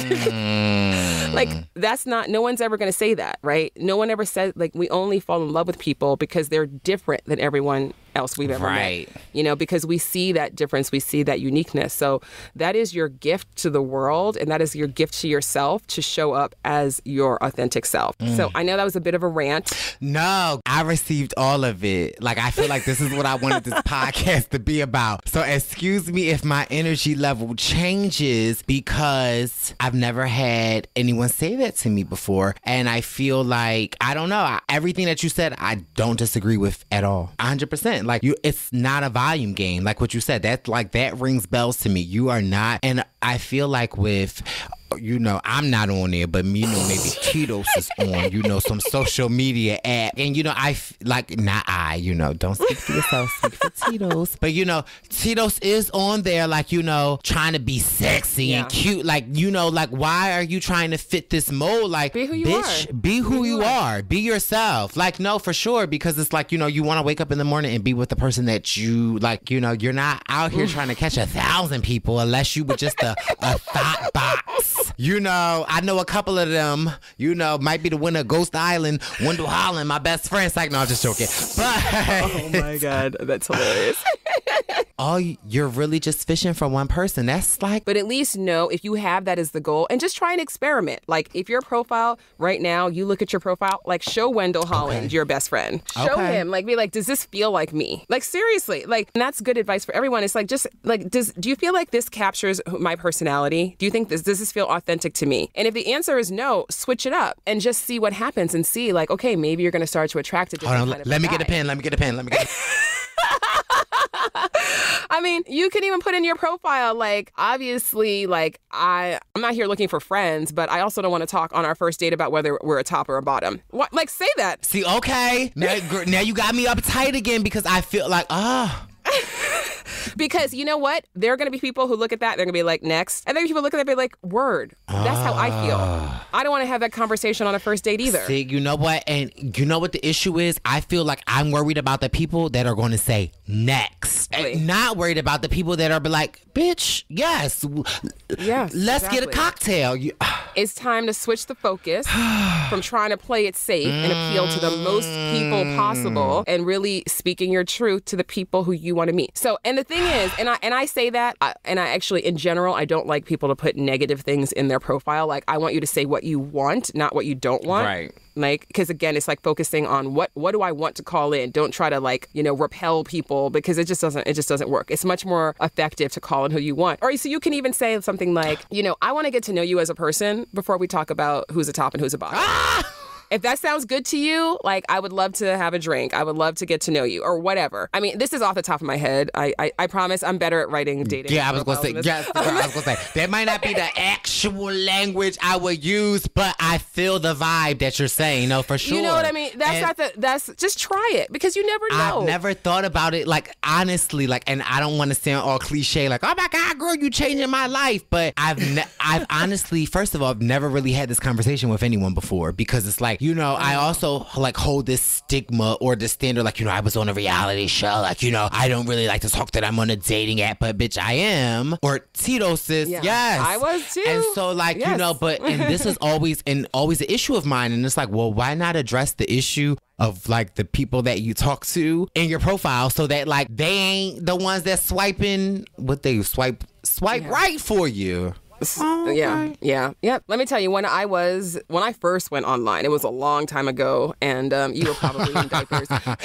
that's not, no one's ever going to say that, right? No one ever said, like, we only fall in love with people because they're different than everyone else we've ever met. You know, because we see that difference, we see that uniqueness. So that is your gift to the world, and that is your gift to yourself, to show up as your authentic self. So I know that was a bit of a rant. No, I received all of it. Like, I feel like this is what I wanted this podcast to be about. So excuse me if my energy level changes, because I've never had anyone say that to me before. And I feel like, I don't know, everything that you said, I don't disagree with at all. 100%. Like, it's not a volume game. Like what you said, that rings bells to me. You are not. And I feel like with, you know, I'm not on there, but you know, maybe Tito's is on, you know, some social media app. And, you know, don't speak for yourself, speak for Tito's. But, you know, Tito's is on there, like, you know, trying to be sexy and cute. Like, you know, like, why are you trying to fit this mold? Like, be who you bitch, are. Be who you are. Be yourself. Like, no, for sure. Because it's like, you know, you want to wake up in the morning and be with the person that you, like, you know, you're not out here trying to catch 1,000 people unless you were just a thought box. You know, I know a couple of them, you know, might be the winner of Ghost Island, Wendell Holland, my best friend. It's like, no, I'm just joking. But oh my God, that's hilarious. Oh, you're really just fishing for one person. That's like... But at least know if you have that as the goal, and just try and experiment. Like, if your profile right now, you look at your profile, like, show Wendell Holland your best friend. Show him, like, be like, does this feel like me? Like, seriously. Like, and that's good advice for everyone. It's like, just like, do you feel like this captures my personality? Do you think does this feel authentic to me? And if the answer is no, switch it up and just see what happens, and see, like, okay, maybe you're going to start to attract a different kind of let me guy. get a pen. Let me get a pen. I mean, you can even put in your profile, like, obviously, like, I'm not here looking for friends, but I also don't want to talk on our first date about whether we're a top or a bottom. What? Like, say that. See, okay. Now you got me uptight again, because I feel like, Because you know what? There are going to be people who look at that, they're going to be like, next. And then people look at that and be like, word. That's how I feel. I don't want to have that conversation on a first date either. See, you know what? And you know what the issue is? I feel like I'm worried about the people that are going to say next. And not worried about the people that are like, bitch, yes, let's get a cocktail. It's time to switch the focus from trying to play it safe and appeal to the most people possible, and really speaking your truth to the people who you want to meet. So, and the thing is, and I say that, and I actually, in general, I don't like people to put negative things in their profile. Like, I want you to say what you want, not what you don't want. Right. Like, because again, it's like focusing on what do I want to call in. Don't try to, like, you know, repel people, because it just doesn't work. It's much more effective to call in who you want. Or so you can even say something like, you know, I want to get to know you as a person before we talk about who's a top and who's a bottom. If that sounds good to you, like, I would love to have a drink. I would love to get to know you, or whatever. I mean, this is off the top of my head. I promise I'm better at writing dating. Yeah, I was going to say, that might not be the actual language I would use, but I feel the vibe that you're saying. No, for sure. You know what I mean? That's just try it, because you never know. I've never thought about it, like, honestly, like, and I don't want to sound all cliche, like, oh my God, girl, you changing my life. But I've honestly, first of all, I've never really had this conversation with anyone before, because it's like, you know, I also, like, hold this stigma or the standard, like, you know, I was on a reality show, like, you know, I don't really like to talk that I'm on a dating app, but bitch, I am. Or Tito says, yes. I was too. And so, like, you know, but, and this is always an issue of mine. And it's like, well, why not address the issue of, like, the people that you talk to in your profile, so that, like, they ain't the ones that swiping, what they swipe right for you. Yeah. Let me tell you, when I first went online, it was a long time ago, and you were probably in diapers. That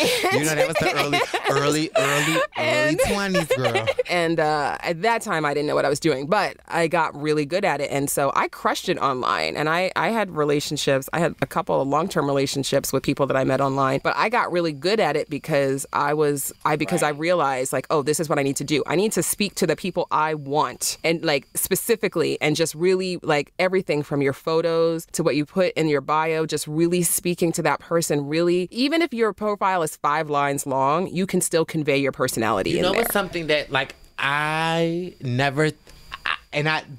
was the early 20s, girl. And at that time, I didn't know what I was doing, but I got really good at it, and so I crushed it online. And I had relationships. I had a couple of long-term relationships with people that I met online, but I got really good at it because I realized, like, oh, this is what I need to do. I need to speak to the people I want, and like specifically, and just really like everything from your photos to what you put in your bio, just really speaking to that person. Really, even if your profile is 5 lines long, you can still convey your personality in there. You know what's something that like I never...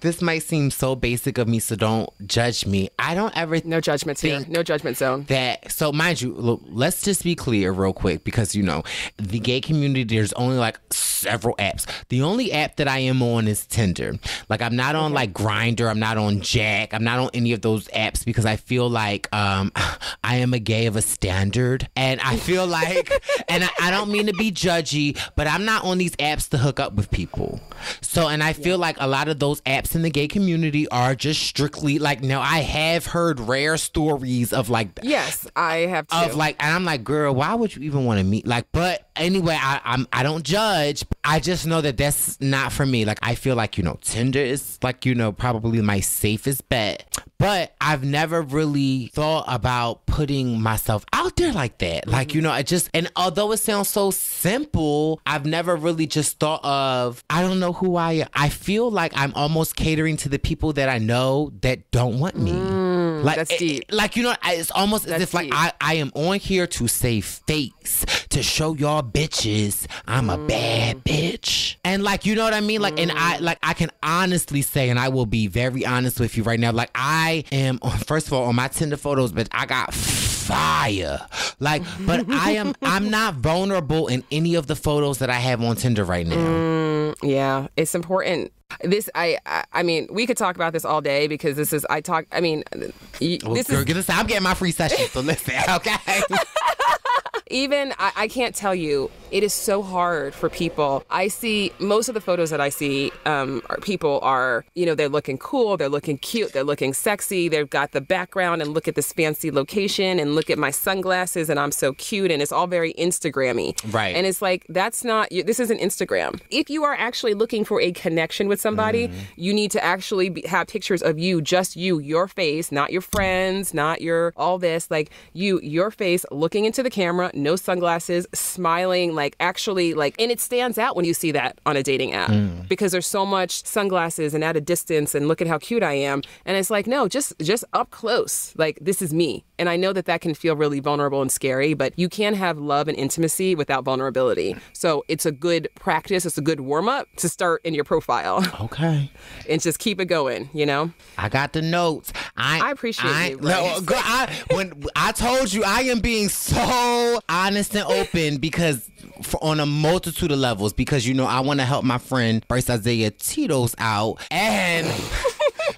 this might seem so basic of me, so don't judge me. I don't ever... No judgments here. No judgment zone. So mind you, look, let's just be clear real quick, because, the gay community, there's only like several apps. The only app that I am on is Tinder. Like, I'm not on like Grindr. I'm not on Jack. I'm not on any of those apps because I feel like I am a gay of a standard. And I feel like, and I don't mean to be judgy, but I'm not on these apps to hook up with people. So, and I feel like a lot of those apps in the gay community are just strictly like, now I have heard rare stories of like, yes, I have too. Of like, and I'm like, girl, why would you even want to meet? Like, but anyway, I don't judge. I just know that that's not for me. Like, I feel like, Tinder is like, probably my safest bet. But I've never really thought about putting myself out there like that. Like, and although it sounds so simple, I've never really just thought of, I don't know who I am. I feel like I'm almost catering to the people that I know that don't want me. Like, that's deep. It's almost as if like I am on here to save face, to show y'all bitches I'm a bad bitch. And like, you know what I mean? Like, and I can honestly say, and I will be very honest with you right now, like I am, first of all, on my Tinder photos, but I got fire. Like, but I'm not vulnerable in any of the photos that I have on Tinder right now. Yeah, it's important. This, I mean, we could talk about this all day because this is, I'm getting my free session, so listen, okay? Even, I can't tell you, it is so hard for people. I see, most of the photos that I see, people are, they're looking cool, they're looking cute, they're looking sexy, they've got the background, and look at this fancy location, and look at my sunglasses, and I'm so cute, and it's all very Instagram-y. Right. And it's like, this isn't Instagram. If you are actually looking for a connection with somebody, you need to actually have pictures of you, just you, your face, not your friends, not your, all this, like your face looking into the camera, no sunglasses, smiling, like actually like, and it stands out when you see that on a dating app because there's so much sunglasses and at a distance and look at how cute I am. And it's like, no, just up close. Like, this is me. And I know that can feel really vulnerable and scary, but you can have love and intimacy without vulnerability. So it's a good practice. It's a good warm up to start in your profile. Okay. And just keep it going, I got the notes. I appreciate you. No, girl, when I told you I am being so honest and open because on a multitude of levels, because I want to help my friend Brice Izyah Tito's out, and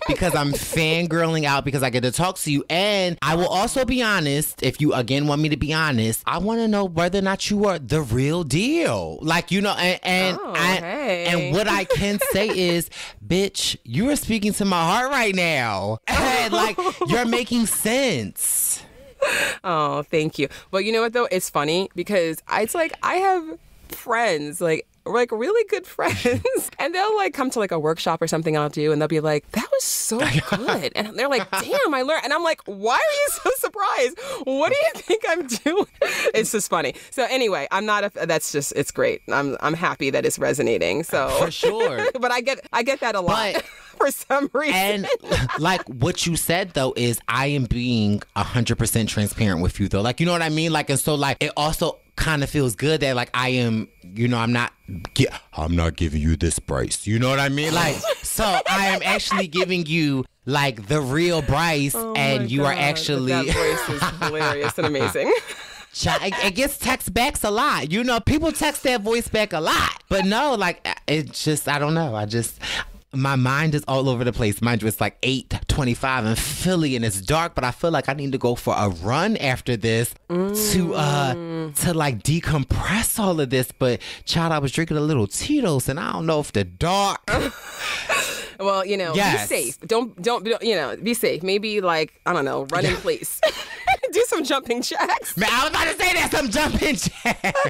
because I'm fangirling out because I get to talk to you. And I will also be honest, if you again want me to be honest, I want to know whether or not you are the real deal. Like, and what I can say is, bitch, you are speaking to my heart right now. And like, you're making sense. Oh, thank you. Well, you know what though? It's funny because it's like I have friends like really good friends, and they'll like come to like a workshop or something I'll do, and they'll be like, that was so good, and they're like, damn, I learned, and I'm like, why are you so surprised? What do you think I'm doing? It's just funny. So anyway, it's great. I'm happy that it's resonating. So for sure. But I get that a lot. But for some reason. And like what you said though is I am being 100% transparent with you though. Like, you know what I mean? Like, and so like it also kind of feels good that like I am, I'm not giving you this Brice. You know what I mean? Like, so I am actually giving you like the real Brice, and you are actually. That Brice is hilarious and amazing. It gets text backs a lot. People text that voice back a lot. But no, like it just, I don't know. My mind is all over the place. Mind you, it's like 8:25 in Philly and it's dark, but I feel like I need to go for a run after this to like decompress all of this. But child, I was drinking a little Tito's and I don't know if the dark Well, you know, Yes. be safe. Don't, you know, be safe. Maybe like, I don't know, run in place. Do some jumping jacks. Man, I was about to say that, some jumping jacks.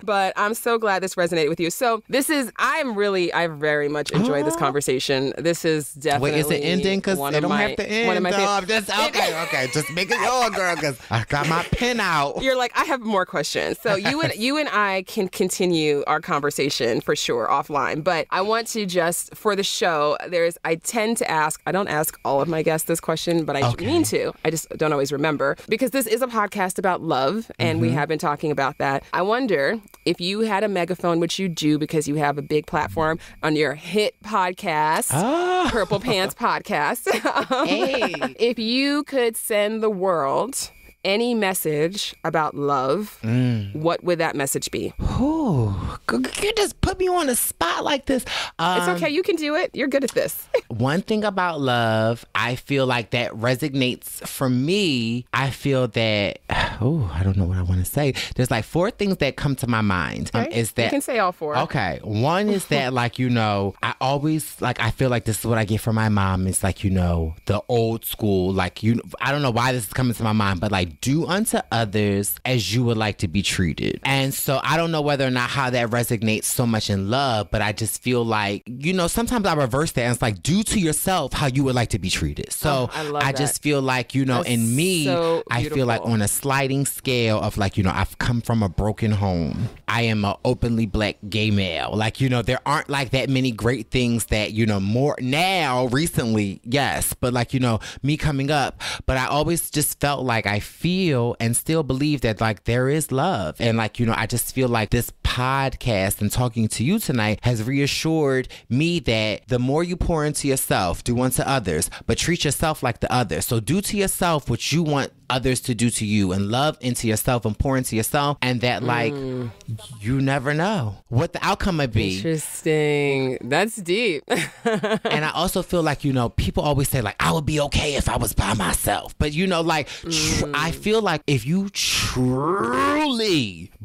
But I'm so glad this resonated with you. So I very much enjoyed this conversation. This is definitely. Wait, is it ending? Because it don't have to end. One of my favorite. Okay. Just make it yours, girl, because I got my pen out. You're like, I have more questions. So you and I can continue our conversation for sure offline. But I want to just, for the show, I don't ask all of my guests this question, but I mean to. I just don't always remember, because this is a podcast about love, and we have been talking about that. I wonder if you had a megaphone, which you do because you have a big platform on your hit podcast, Purple Pants Podcast. Hey. If you could send the world any message about love, what would that message be? Ooh, you just put me on the spot like this. It's okay. You can do it. You're good at this. One thing about love, I feel like that resonates for me. I feel that, I don't know what I want to say. There's like 4 things that come to my mind. Okay. Is that, you can say all 4. Okay. One is that, like, you know, I always, like, I feel like this is what I get from my mom. It's like, you know, the old school, like, I don't know why this is coming to my mind, but like, do unto others as you would like to be treated. And so I don't know whether or not how that resonates so much in love, but I just feel like, you know, sometimes I reverse that and it's like, do to yourself how you would like to be treated. So I just feel like, you know, in me, so I feel like on a sliding scale of like, you know, I've come from a broken home. I am an openly black gay male. Like, you know, there aren't like that many great things that, you know, more now recently, yes, but like, you know, me coming up, but I always just felt like I feel and still believe that like there is love. And like, you know, I just feel like this podcast and talking to you tonight has reassured me that the more you pour into yourself, do unto others, but treat yourself like the other. So do to yourself what you want others to do to you, and love into yourself and pour into yourself, and that like you never know what the outcome might be. Interesting. That's deep. And I also feel like, you know, people always say like, I would be okay if I was by myself, but you know, like I feel like if you truly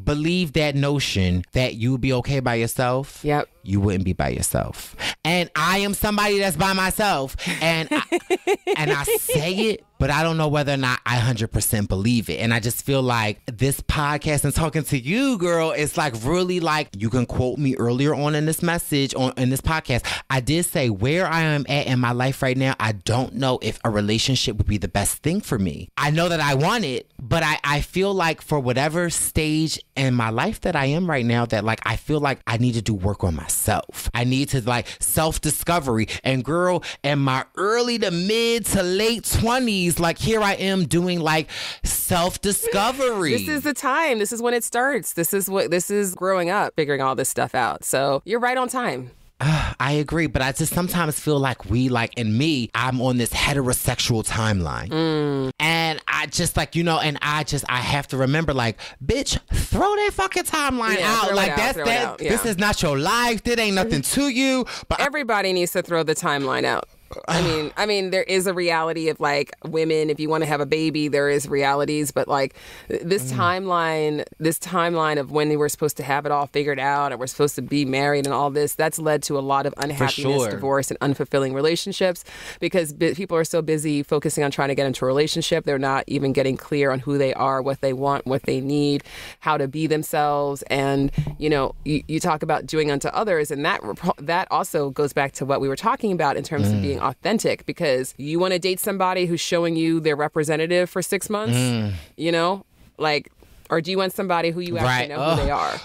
believe that notion that you would be okay by yourself, yep, you wouldn't be by yourself. And I am somebody that's by myself, and I say it, but I don't know whether or not I 100% believe it. And I just feel like this podcast and talking to you, girl, it's like really like, you can quote me earlier on in this message, in this podcast. I did say where I am at in my life right now, I don't know if a relationship would be the best thing for me. I know that I want it, but I feel like for whatever stage in my life that I am right now, that like, I feel like I need to do work on myself. I need to like self-discovery. And girl, in my early to mid to late 20s, like here I am doing like self-discovery. This is the time. This is when it starts. This is growing up, figuring all this stuff out. So you're right on time. I agree, but I just sometimes feel like I'm on this heterosexual timeline. And I just like, you know, and I have to remember like, bitch, throw that fucking timeline out. Like Yeah. This is not your life. That ain't nothing to you. But everybody needs to throw the timeline out. I mean, there is a reality of like women, if you want to have a baby, there is realities, but like this timeline of when they were supposed to have it all figured out and we're supposed to be married and all this, that's led to a lot of unhappiness, divorce, and unfulfilling relationships because people are so busy focusing on trying to get into a relationship. They're not even getting clear on who they are, what they want, what they need, how to be themselves. And, you know, you talk about doing unto others, and that also goes back to what we were talking about in terms of being authentic, because you want to date somebody who's showing you their representative for 6 months, you know, like, or do you want somebody who you actually know who they are?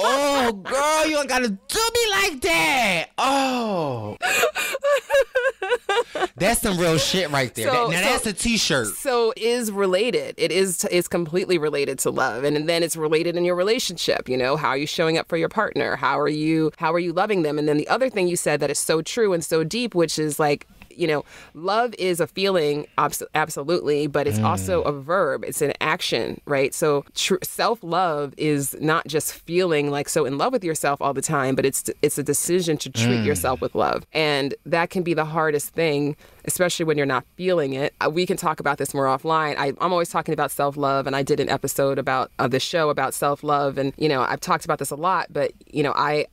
Oh, girl, you don't gotta do me like that. Oh. That's some real shit right there. That's a t-shirt. So is related. It's completely related to love. And then it's related in your relationship. You know, how are you showing up for your partner? How are you loving them? And then the other thing you said that is so true and so deep, which is like, love is a feeling, absolutely, but it's also a verb. It's an action, right? So self-love is not just feeling like so in love with yourself all the time, but it's a decision to treat yourself with love. And that can be the hardest thing, especially when you're not feeling it. We can talk about this more offline. I'm always talking about self-love, and I did an episode of the show about self-love. And, I've talked about this a lot, but,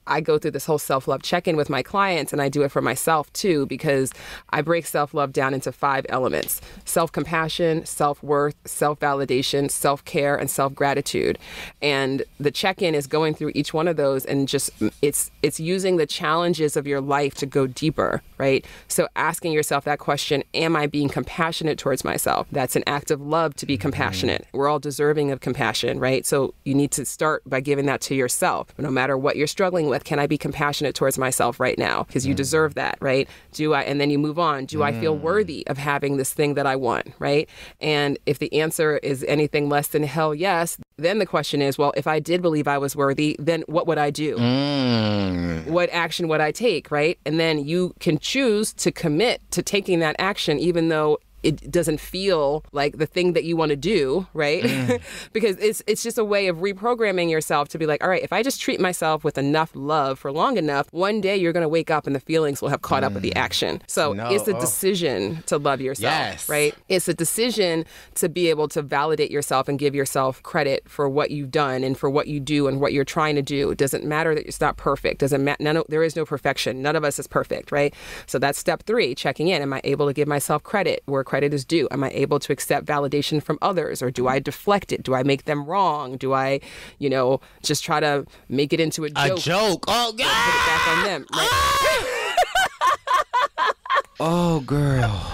I go through this whole self-love check-in with my clients, and I do it for myself too, because I break self-love down into 5 elements: self-compassion, self-worth, self-validation, self-care, and self-gratitude. And the check-in is going through each one of those, and just it's using the challenges of your life to go deeper, right? So asking yourself that question, am I being compassionate towards myself? That's an act of love to be compassionate. We're all deserving of compassion, right? So you need to start by giving that to yourself. No matter what you're struggling with, can I be compassionate towards myself right now? Because you deserve that, right? And then you move on. Do I feel worthy of having this thing that I want, right? And if the answer is anything less than hell yes, then the question is, well, if I did believe I was worthy, then what would I do? What action would I take, right? And then you can choose to commit to taking that action, even though it doesn't feel like the thing that you want to do, right? Because it's just a way of reprogramming yourself to be like, all right, if I just treat myself with enough love for long enough, one day you're going to wake up and the feelings will have caught up with the action. So it's a decision to love yourself, right? It's a decision to be able to validate yourself and give yourself credit for what you've done and for what you do and what you're trying to do. It doesn't matter that it's not perfect. There is no perfection. None of us is perfect, right? So that's step 3, checking in. Am I able to give myself credit where credit is due? Am I able to accept validation from others, or do I deflect it? Do I make them wrong? Do I, just try to make it into a joke? A joke. Oh, God. Put it back on them. Right? Oh, girl.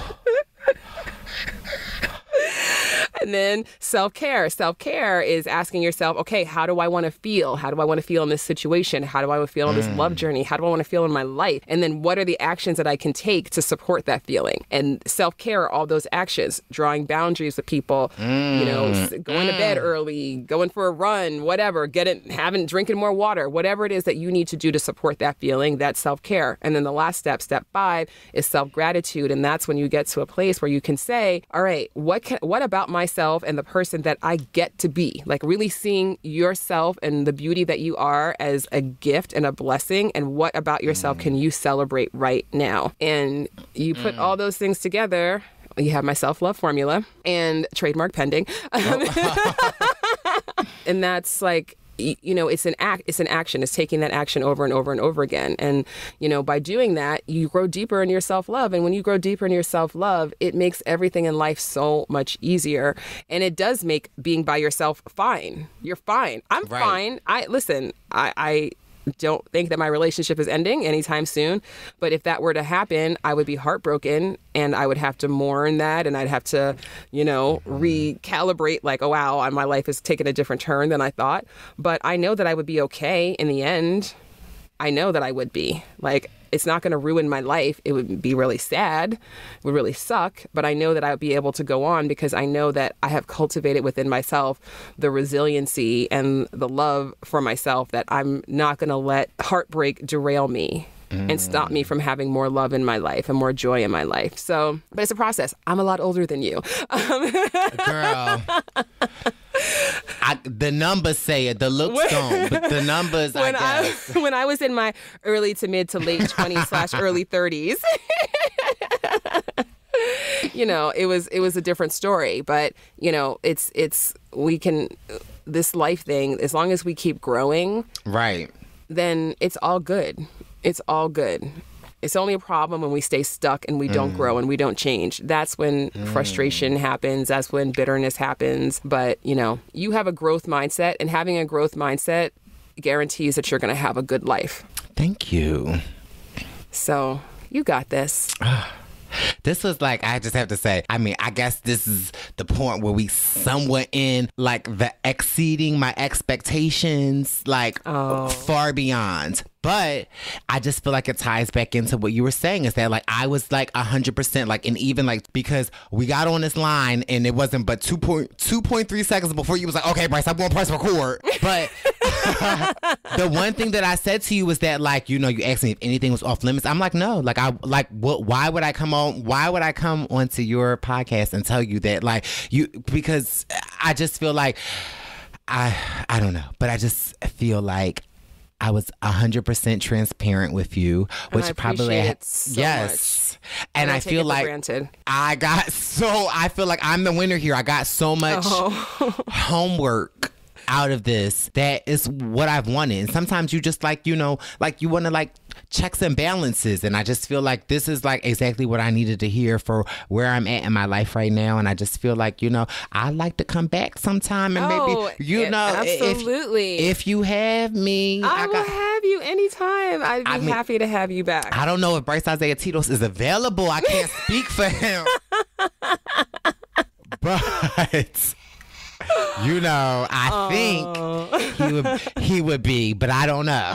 And then self-care. Self-care is asking yourself, okay, how do I want to feel? How do I want to feel in this situation? How do I want to feel on this love journey? How do I want to feel in my life? And then what are the actions that I can take to support that feeling? And self-care are all those actions: drawing boundaries with people, going to bed early, going for a run, whatever, drinking more water, whatever it is that you need to do to support that feeling. That's self-care. And then the last step 5, is self-gratitude. And that's when you get to a place where you can say, all right, what about myself and the person that I get to be? Like, really seeing yourself and the beauty that you are as a gift and a blessing. And what about yourself can you celebrate right now? And you put all those things together. You have my self-love formula, and trademark pending. And that's like, it's an action. It's taking that action over and over and over again. And, by doing that, you grow deeper in your self-love. And when you grow deeper in your self-love, it makes everything in life so much easier. And it does make being by yourself fine. You're fine. I'm fine. I don't think that my relationship is ending anytime soon. But if that were to happen, I would be heartbroken, and I would have to mourn that, and I'd have to, recalibrate, like, oh, wow, my life has taken a different turn than I thought. But I know that I would be okay in the end. I know that I would be. Like, it's not going to ruin my life. It would be really sad. It would really suck. But I know that I would be able to go on, because I know that I have cultivated within myself the resiliency and the love for myself, that I'm not going to let heartbreak derail me and stop me from having more love in my life and more joy in my life. So, but it's a process. I'm a lot older than you. Girl. The numbers say it, the looks don't, but the numbers, I guess. When I was in my early to mid to late 20s / early 30s, it was a different story. But, this life thing, as long as we keep growing, right, then it's all good. It's all good. It's only a problem when we stay stuck and we don't grow and we don't change. That's when frustration happens. That's when bitterness happens. But, you have a growth mindset, and having a growth mindset guarantees that you're going to have a good life. Thank you. So you got this. This was like, I just have to say, I guess this is the point where we somewhat in like the exceeding my expectations, like far beyond. But I just feel like it ties back into what you were saying, is that like I was like 100% like, and even like because we got on this line and it wasn't but 2.3 seconds before you was like, okay, Brice, I'm going to press record. But the one thing that I said to you was that like, you asked me if anything was off limits. I'm like, no, like why would I come onto your podcast and tell you that like because I just feel like I don't know, but I just feel like I was 100% transparent with you, which I probably it so much. And I feel like granted. I feel like I'm the winner here. I got so much homework out of this. That is what I've wanted. And sometimes you just like, like you want to like checks and balances. And I just feel like this is like exactly what I needed to hear for where I'm at in my life right now. And I just feel like, I'd like to come back sometime and maybe, absolutely. If you have me, I will have you anytime. I'd be happy to have you back. I don't know if Brice Izyah Titos is available. I can't speak for him. But I think he would be, but I don't know.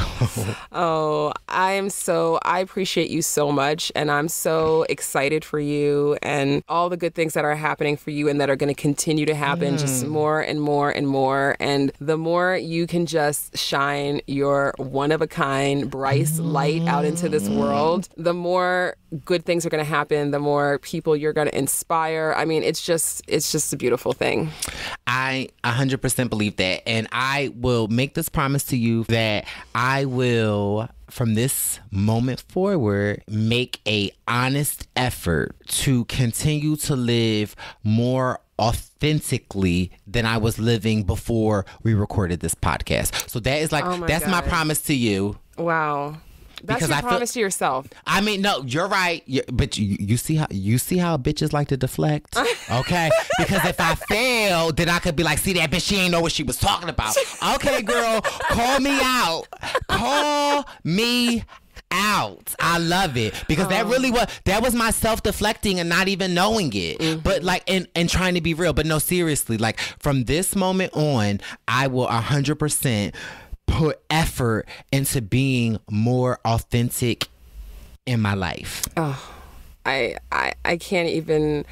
I appreciate you so much, and I'm so excited for you and all the good things that are happening for you and that are going to continue to happen just more and more and more. And the more you can just shine your one-of-a-kind Brice light out into this world, the more good things are going to happen, the more people you're going to inspire. I mean, it's just a beautiful thing. I 100% believe that. And I will make this promise to you that I will, from this moment forward, make a honest effort to continue to live more authentically than I was living before we recorded this podcast. So that is like, that's my promise to you. Wow. That's your promise to yourself. I mean, no, you're right. But you see how bitches like to deflect, okay? Because if I fail, then I could be like, see that bitch, she ain't know what she was talking about. Okay, girl, call me out. Call me out. I love it because that was my self-deflecting and not even knowing it. But like and trying to be real. But no, seriously, like from this moment on, I will 100% put effort into being more authentic in my life. Oh, I can't even.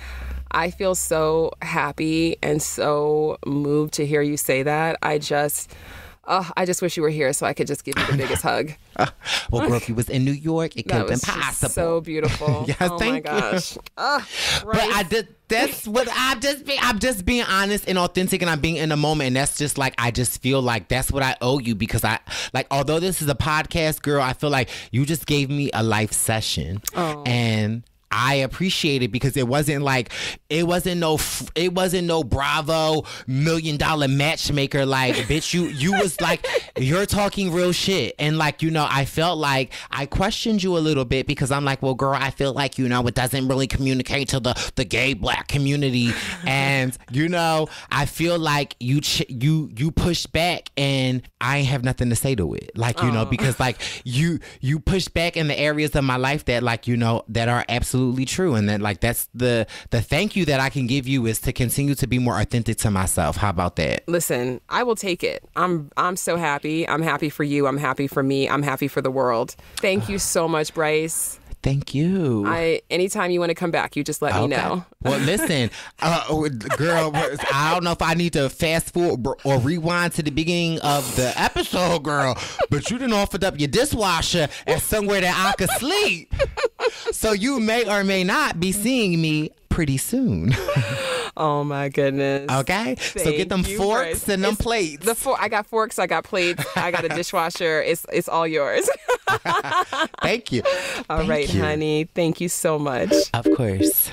I feel so happy and so moved to hear you say that. I just wish you were here so I could just give you the biggest hug. Well, girl, if you was in New York, it could have been possible. So beautiful. Yes, oh my gosh. Right. But I'm just being honest and authentic, and I'm being in the moment, and that's just like, I just feel like that's what I owe you, because although this is a podcast, girl, I feel like you just gave me a life session. And I appreciate it because it wasn't no Bravo $1 million matchmaker. Like, bitch, you was like, you're talking real shit. And like, I felt like I questioned you a little bit because I'm like, well, girl, I feel like, it doesn't really communicate to the gay black community. And, I feel like you pushed back and I have nothing to say to it. Like, because like you pushed back in the areas of my life that like, that are absolutely true, and that like that's the thank you that I can give you is to continue to be more authentic to myself. How about that? Listen, I will take it. I'm so happy. I'm happy for you. I'm happy for me. I'm happy for the world. Thank you so much, Brice. Thank you. Anytime you want to come back, you just let me know. Well, listen, girl, I don't know if I need to fast forward or rewind to the beginning of the episode, girl, but you done offered up your dishwasher as somewhere that I could sleep. So you may or may not be seeing me pretty soon. Oh my goodness. Okay. So get them forks Brice. And them plates. I got forks, I got plates, I got a dishwasher. It's all yours. Thank you. All right, honey. Thank you so much. Of course.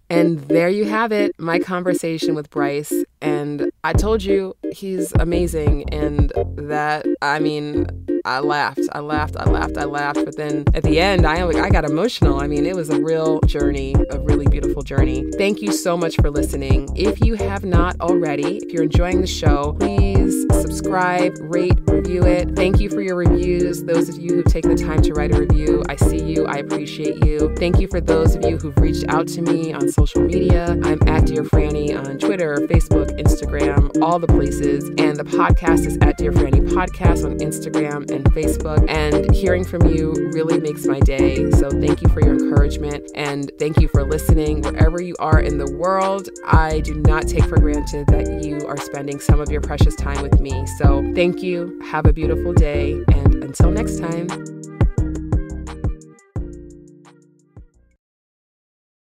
And there you have it, my conversation with Brice. And I told you he's amazing, and that, I mean, I laughed. But then at the end, I got emotional. I mean, it was a real journey, a really beautiful journey. Thank you so much for listening. If you have not already, if you're enjoying the show, please subscribe, rate, review it. Thank you for your reviews. Those of you who've taken the time to write a review, I see you. I appreciate you. Thank you for those of you who've reached out to me on social media. I'm at Dear Franny on Twitter, Facebook, Instagram, all the places. And the podcast is at Dear Franny Podcast on Instagram and Facebook. And hearing from you really makes my day. So thank you for your encouragement and thank you for listening. Wherever you are in the world, I do not take for granted that you are spending some of your precious time with me. So thank you. Have a beautiful day. And until next time.